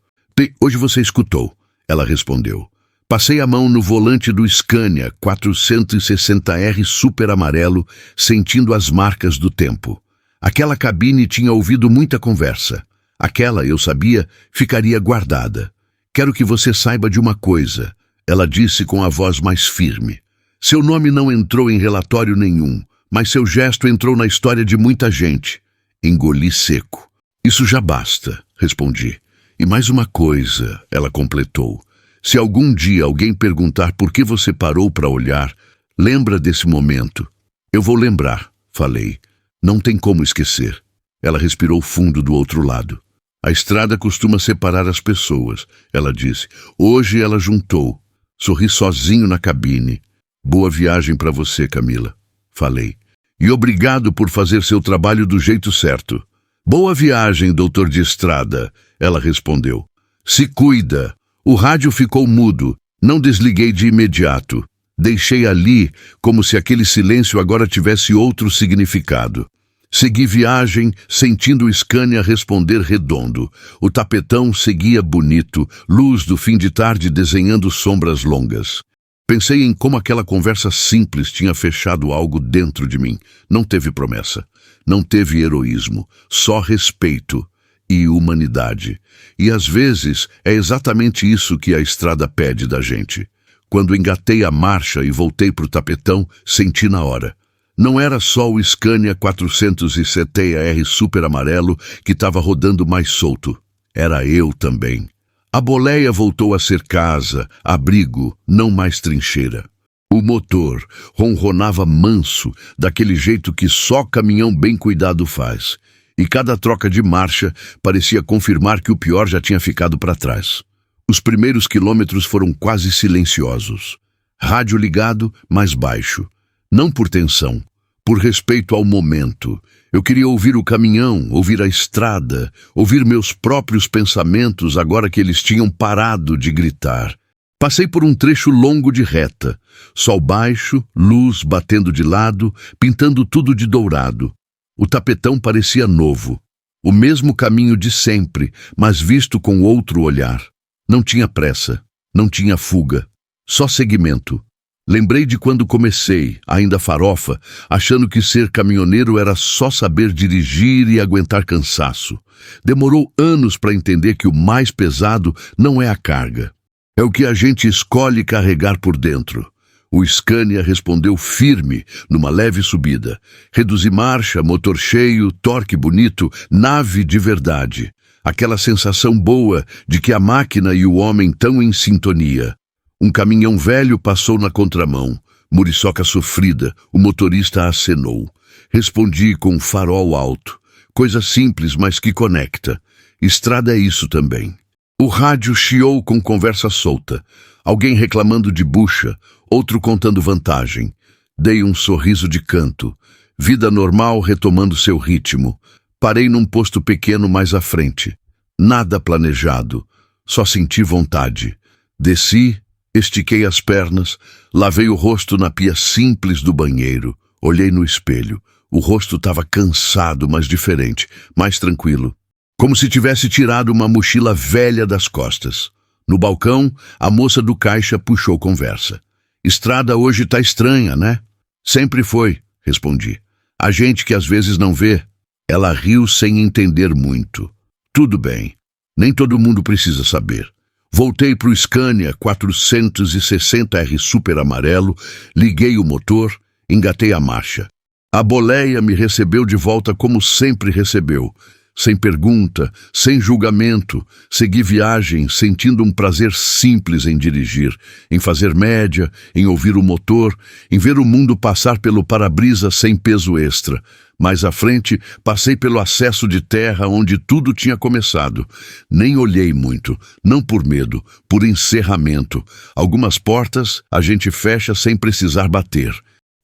C: Hoje você escutou, ela respondeu. Passei a mão no volante do Scania 460R super amarelo, sentindo as marcas do tempo. Aquela cabine tinha ouvido muita conversa. Aquela, eu sabia, ficaria guardada. Quero que você saiba de uma coisa. Ela disse com a voz mais firme. Seu nome não entrou em relatório nenhum, mas seu gesto entrou na história de muita gente. Engoli seco. Isso já basta, respondi. E mais uma coisa, ela completou. Se algum dia alguém perguntar por que você parou para olhar, lembra desse momento. Eu vou lembrar, falei. Não tem como esquecer. Ela respirou fundo do outro lado. A estrada costuma separar as pessoas, ela disse. Hoje ela juntou. Sorri sozinho na cabine. Boa viagem para você, Camila, falei. E obrigado por fazer seu trabalho do jeito certo. Boa viagem, doutor de estrada, ela respondeu. Se cuida. O rádio ficou mudo. Não desliguei de imediato. Deixei ali como se aquele silêncio agora tivesse outro significado. Segui viagem, sentindo o Scania responder redondo. O tapetão seguia bonito, luz do fim de tarde desenhando sombras longas. Pensei em como aquela conversa simples tinha fechado algo dentro de mim. Não teve promessa, não teve heroísmo, só respeito e humanidade. E às vezes é exatamente isso que a estrada pede da gente. Quando engatei a marcha e voltei para o tapetão, senti na hora. Não era só o Scania 470R super amarelo que estava rodando mais solto. Era eu também. A boleia voltou a ser casa, abrigo, não mais trincheira. O motor ronronava manso, daquele jeito que só caminhão bem cuidado faz. E cada troca de marcha parecia confirmar que o pior já tinha ficado para trás. Os primeiros quilômetros foram quase silenciosos. Rádio ligado, mas baixo. Não por tensão. Por respeito ao momento, Eu queria ouvir o caminhão, ouvir a estrada, ouvir meus próprios pensamentos agora que eles tinham parado de gritar. Passei por um trecho longo de reta, sol baixo, luz batendo de lado, pintando tudo de dourado. O tapetão parecia novo. O mesmo caminho de sempre, mas visto com outro olhar. Não tinha pressa, não tinha fuga, só seguimento. Lembrei de quando comecei, ainda farofa, achando que ser caminhoneiro era só saber dirigir e aguentar cansaço. Demorou anos para entender que o mais pesado não é a carga. É o que a gente escolhe carregar por dentro. O Scania respondeu firme, numa leve subida. Reduzi marcha, motor cheio, torque bonito, nave de verdade. Aquela sensação boa de que a máquina e o homem estão em sintonia. Um caminhão velho passou na contramão. Muriçoca sofrida, o motorista acenou. Respondi com um farol alto. Coisa simples, mas que conecta. Estrada é isso também. O rádio chiou com conversa solta. Alguém reclamando de bucha, outro contando vantagem. Dei um sorriso de canto. Vida normal retomando seu ritmo. Parei num posto pequeno mais à frente. Nada planejado. Só senti vontade. Desci, estiquei as pernas, lavei o rosto na pia simples do banheiro. Olhei no espelho. O rosto estava cansado, mas diferente, mais tranquilo. Como se tivesse tirado uma mochila velha das costas. No balcão, a moça do caixa puxou conversa. Estrada hoje tá estranha, né? Sempre foi, respondi. A gente que às vezes não vê. Ela riu sem entender muito. Tudo bem. Nem todo mundo precisa saber. Voltei pro Scania 460R super amarelo, liguei o motor, engatei a marcha. A boleia me recebeu de volta como sempre recebeu. Sem pergunta, sem julgamento, segui viagem sentindo um prazer simples em dirigir, em fazer média, em ouvir o motor, em ver o mundo passar pelo para-brisa sem peso extra. Mais à frente, passei pelo acesso de terra onde tudo tinha começado. Nem olhei muito, não por medo, por encerramento. Algumas portas a gente fecha sem precisar bater.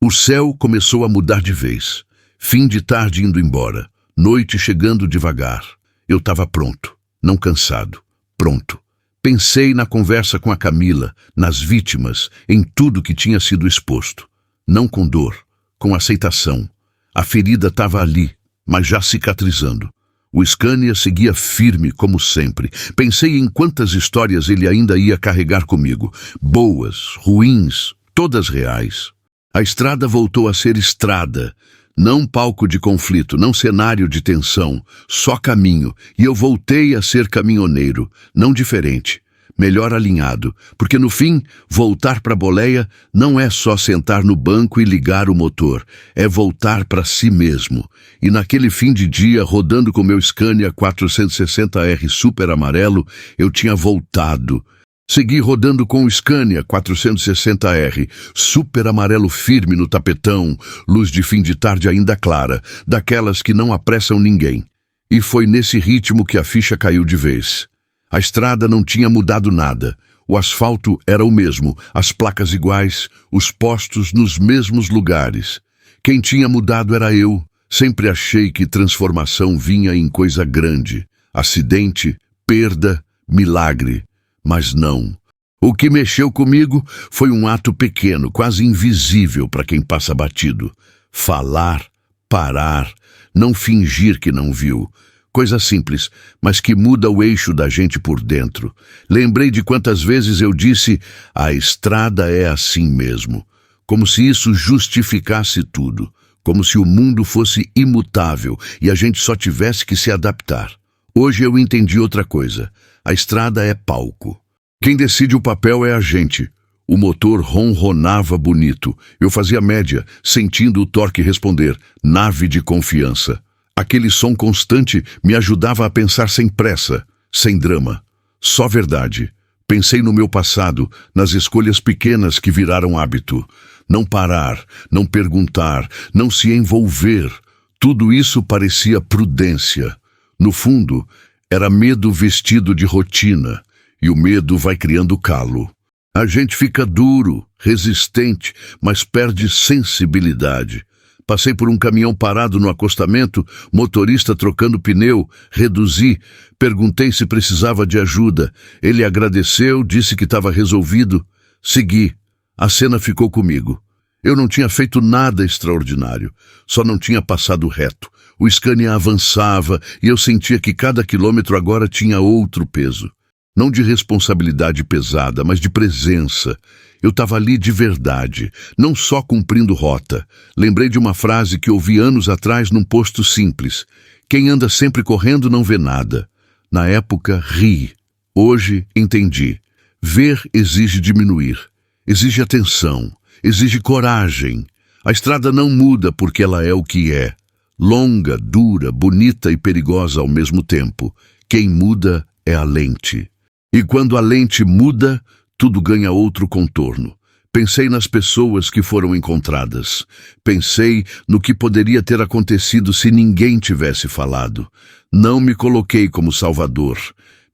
C: O céu começou a mudar de vez. Fim de tarde indo embora. Noite chegando devagar. Eu estava pronto, não cansado, pronto. Pensei na conversa com a Camila, nas vítimas, em tudo que tinha sido exposto. Não com dor, com aceitação. A ferida estava ali, mas já cicatrizando. O Scania seguia firme como sempre. Pensei em quantas histórias ele ainda ia carregar comigo. Boas, ruins, todas reais. A estrada voltou a ser estrada. Não palco de conflito, não cenário de tensão, só caminho. E eu voltei a ser caminhoneiro, não diferente, melhor alinhado. Porque no fim, voltar para a boleia não é só sentar no banco e ligar o motor, é voltar para si mesmo. E naquele fim de dia, rodando com meu Scania 460R super amarelo, eu tinha voltado. Segui rodando com o Scania 460R, super amarelo firme no tapetão, luz de fim de tarde ainda clara, daquelas que não apressam ninguém. E foi nesse ritmo que a ficha caiu de vez. A estrada não tinha mudado nada. O asfalto era o mesmo, as placas iguais, os postos nos mesmos lugares. Quem tinha mudado era eu. Sempre achei que transformação vinha em coisa grande. Acidente, perda, milagre. Mas não. O que mexeu comigo foi um ato pequeno, quase invisível para quem passa batido. Falar, parar, não fingir que não viu. Coisa simples, mas que muda o eixo da gente por dentro. Lembrei de quantas vezes eu disse, a estrada é assim mesmo. Como se isso justificasse tudo. Como se o mundo fosse imutável e a gente só tivesse que se adaptar. Hoje eu entendi outra coisa. A estrada é palco. Quem decide o papel é a gente. O motor ronronava bonito. Eu fazia média, sentindo o torque responder. Nave de confiança. Aquele som constante me ajudava a pensar sem pressa, sem drama. Só verdade. Pensei no meu passado, nas escolhas pequenas que viraram hábito. Não parar, não perguntar, não se envolver. Tudo isso parecia prudência. No fundo, era medo vestido de rotina, e o medo vai criando calo. A gente fica duro, resistente, mas perde sensibilidade. Passei por um caminhão parado no acostamento, motorista trocando pneu, reduzi, perguntei se precisava de ajuda. Ele agradeceu, disse que estava resolvido. Segui. A cena ficou comigo. Eu não tinha feito nada extraordinário, só não tinha passado reto. O Scania avançava e eu sentia que cada quilômetro agora tinha outro peso. Não de responsabilidade pesada, mas de presença. Eu estava ali de verdade, não só cumprindo rota. Lembrei de uma frase que ouvi anos atrás num posto simples. Quem anda sempre correndo não vê nada. Na época, ri. Hoje, entendi. Ver exige diminuir. Exige atenção. Exige coragem. A estrada não muda porque ela é o que é. Longa, dura, bonita e perigosa ao mesmo tempo. Quem muda é a lente. E quando a lente muda, tudo ganha outro contorno. Pensei nas pessoas que foram encontradas. Pensei no que poderia ter acontecido se ninguém tivesse falado. Não me coloquei como salvador.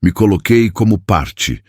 C: Me coloquei como parte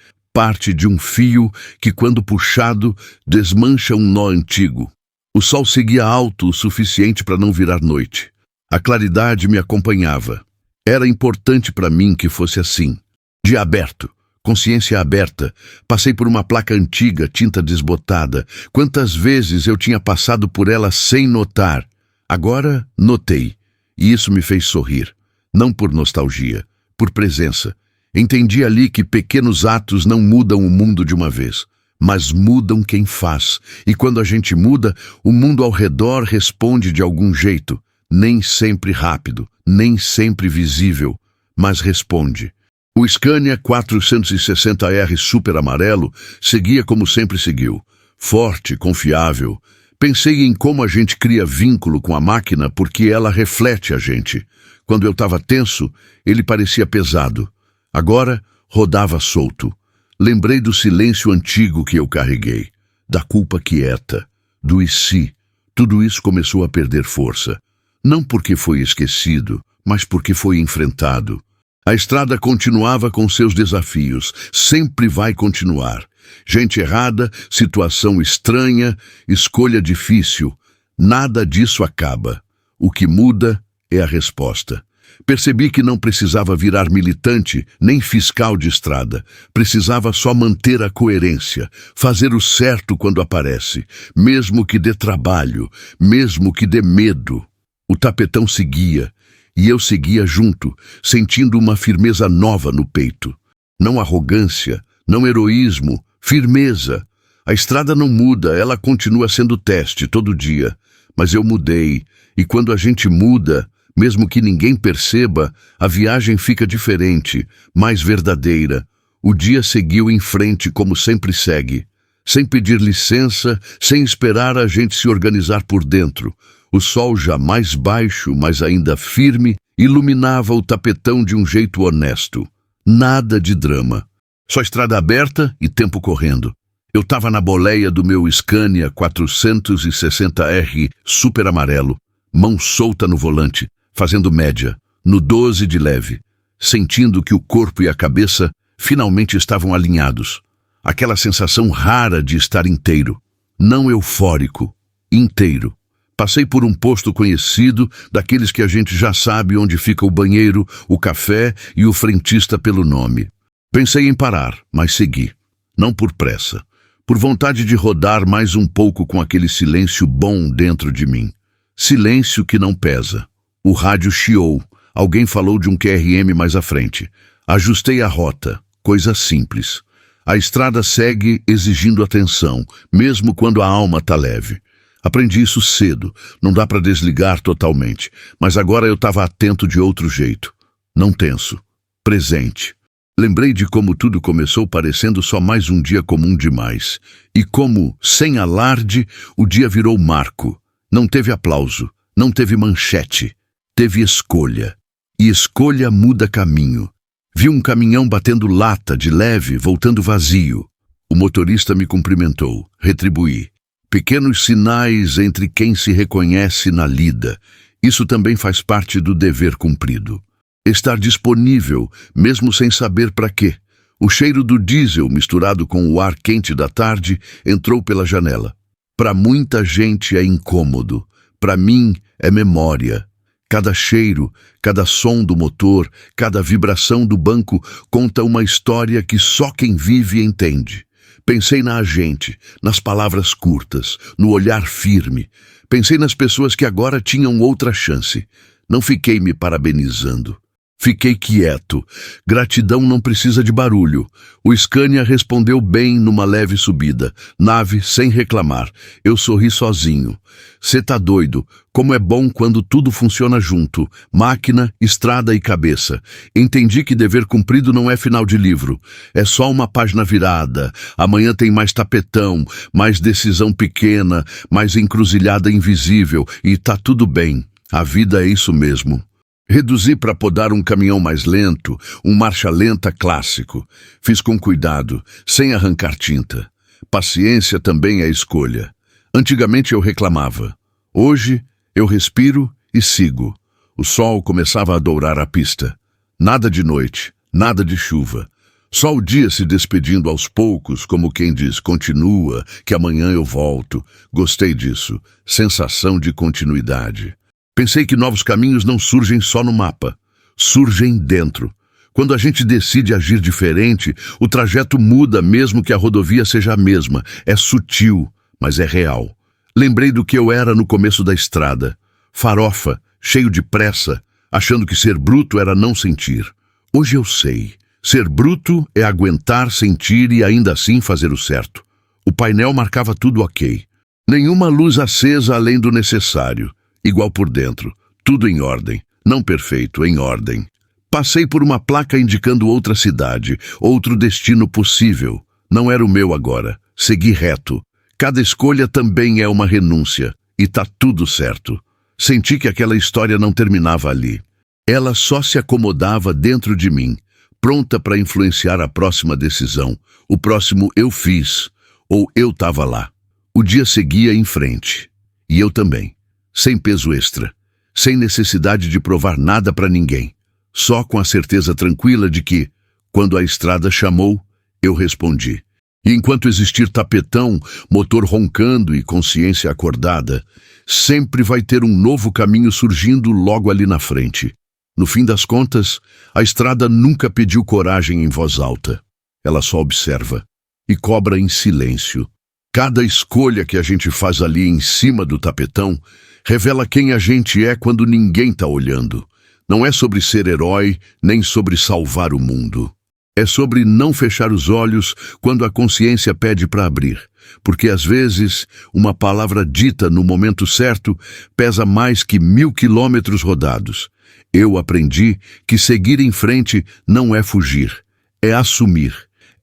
C: de um fio que, quando puxado, desmancha um nó antigo. O sol seguia alto o suficiente para não virar noite. A claridade me acompanhava. Era importante para mim que fosse assim. Dia aberto. Consciência aberta, passei por uma placa antiga, tinta desbotada. Quantas vezes eu tinha passado por ela sem notar. Agora, notei. E isso me fez sorrir. Não por nostalgia, por presença. Entendi ali que pequenos atos não mudam o mundo de uma vez, mas mudam quem faz. E quando a gente muda, o mundo ao redor responde de algum jeito. Nem sempre rápido, nem sempre visível, mas responde. O Scania 460R super amarelo seguia como sempre seguiu. Forte, confiável. Pensei em como a gente cria vínculo com a máquina porque ela reflete a gente. Quando eu estava tenso, ele parecia pesado. Agora, rodava solto. Lembrei do silêncio antigo que eu carreguei. Da culpa quieta. Do e se. Tudo isso começou a perder força. Não porque foi esquecido, mas porque foi enfrentado. A estrada continuava com seus desafios, sempre vai continuar. Gente errada, situação estranha, escolha difícil. Nada disso acaba. O que muda é a resposta. Percebi que não precisava virar militante nem fiscal de estrada. Precisava só manter a coerência, fazer o certo quando aparece, mesmo que dê trabalho, mesmo que dê medo. O tapetão seguia. E eu seguia junto, sentindo uma firmeza nova no peito. Não arrogância, não heroísmo, firmeza. A estrada não muda, ela continua sendo teste todo dia. Mas eu mudei, e quando a gente muda, mesmo que ninguém perceba, a viagem fica diferente, mais verdadeira. O dia seguiu em frente como sempre segue. Sem pedir licença, sem esperar a gente se organizar por dentro. O sol já mais baixo, mas ainda firme, iluminava o tapetão de um jeito honesto. Nada de drama. Só estrada aberta e tempo correndo. Eu estava na boleia do meu Scania 460R super amarelo, mão solta no volante, fazendo média, no 12 de leve, sentindo que o corpo e a cabeça finalmente estavam alinhados. Aquela sensação rara de estar inteiro. Não eufórico, inteiro. Passei por um posto conhecido, daqueles que a gente já sabe onde fica o banheiro, o café e o frentista pelo nome. Pensei em parar, mas segui. Não por pressa. Por vontade de rodar mais um pouco com aquele silêncio bom dentro de mim. Silêncio que não pesa. O rádio chiou. Alguém falou de um QRM mais à frente. Ajustei a rota. Coisa simples. A estrada segue exigindo atenção, mesmo quando a alma está leve. Aprendi isso cedo, não dá para desligar totalmente, mas agora eu estava atento de outro jeito. Não tenso, presente. Lembrei de como tudo começou parecendo só mais um dia comum demais. E como, sem alarde, o dia virou marco. Não teve aplauso, não teve manchete, teve escolha. E escolha muda caminho. Vi um caminhão batendo lata de leve, voltando vazio. O motorista me cumprimentou, retribuí. Pequenos sinais entre quem se reconhece na lida. Isso também faz parte do dever cumprido. Estar disponível, mesmo sem saber para quê. O cheiro do diesel, misturado com o ar quente da tarde, entrou pela janela. Para muita gente é incômodo. Para mim, é memória. Cada cheiro, cada som do motor, cada vibração do banco conta uma história que só quem vive entende. Pensei na agente, nas palavras curtas, no olhar firme. Pensei nas pessoas que agora tinham outra chance. Não fiquei me parabenizando. Fiquei quieto. Gratidão não precisa de barulho. O Scania respondeu bem numa leve subida. Nave sem reclamar. Eu sorri sozinho. Cê tá doido. Como é bom quando tudo funciona junto. Máquina, estrada e cabeça. Entendi que dever cumprido não é final de livro. É só uma página virada. Amanhã tem mais tapetão, mais decisão pequena, mais encruzilhada invisível. E tá tudo bem. A vida é isso mesmo. Reduzi para podar um caminhão mais lento, um marcha lenta clássico. Fiz com cuidado, sem arrancar tinta. Paciência também é escolha. Antigamente eu reclamava. Hoje eu respiro e sigo. O sol começava a dourar a pista. Nada de noite, nada de chuva. Só o dia se despedindo aos poucos, como quem diz, continua, que amanhã eu volto. Gostei disso. Sensação de continuidade. Pensei que novos caminhos não surgem só no mapa, surgem dentro. Quando a gente decide agir diferente, o trajeto muda mesmo que a rodovia seja a mesma. É sutil, mas é real. Lembrei do que eu era no começo da estrada. Farofa, cheio de pressa, achando que ser bruto era não sentir. Hoje eu sei. Ser bruto é aguentar, sentir e ainda assim fazer o certo. O painel marcava tudo ok. Nenhuma luz acesa além do necessário. Igual por dentro, tudo em ordem, não perfeito, em ordem. Passei por uma placa indicando outra cidade, outro destino possível. Não era o meu agora, segui reto. Cada escolha também é uma renúncia, e tá tudo certo. Senti que aquela história não terminava ali. Ela só se acomodava dentro de mim, pronta para influenciar a próxima decisão. O próximo eu fiz, ou eu estava lá. O dia seguia em frente, e eu também. Sem peso extra, sem necessidade de provar nada para ninguém, só com a certeza tranquila de que, quando a estrada chamou, eu respondi. E enquanto existir tapetão, motor roncando e consciência acordada, sempre vai ter um novo caminho surgindo logo ali na frente. No fim das contas, a estrada nunca pediu coragem em voz alta. Ela só observa e cobra em silêncio. Cada escolha que a gente faz ali em cima do tapetão revela quem a gente é quando ninguém está olhando. Não é sobre ser herói, nem sobre salvar o mundo. É sobre não fechar os olhos quando a consciência pede para abrir. Porque às vezes, uma palavra dita no momento certo pesa mais que 1000 quilômetros rodados. Eu aprendi que seguir em frente não é fugir, é assumir.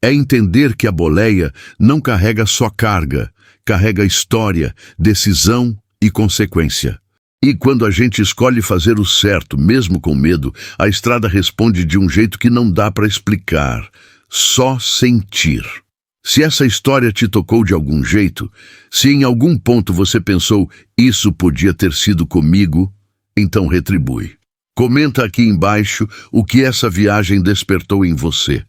C: É entender que a boleia não carrega só carga, carrega história, decisão e consequência. E quando a gente escolhe fazer o certo, mesmo com medo, a estrada responde de um jeito que não dá para explicar, só sentir. Se essa história te tocou de algum jeito, se em algum ponto você pensou, isso podia ter sido comigo, então retribui. Comenta aqui embaixo o que essa viagem despertou em você.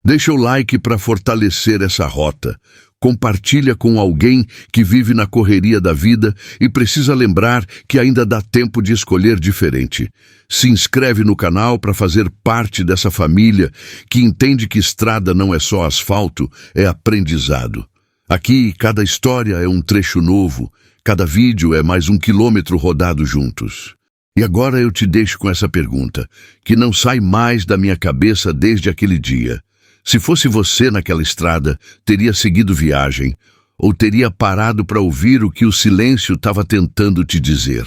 C: Deixa o like para fortalecer essa rota. Compartilha com alguém que vive na correria da vida e precisa lembrar que ainda dá tempo de escolher diferente. Se inscreve no canal para fazer parte dessa família que entende que estrada não é só asfalto, é aprendizado. Aqui, cada história é um trecho novo, cada vídeo é mais 1 quilômetro rodado juntos. E agora eu te deixo com essa pergunta, que não sai mais da minha cabeça desde aquele dia. Se fosse você naquela estrada, teria seguido viagem, ou teria parado para ouvir o que o silêncio estava tentando te dizer?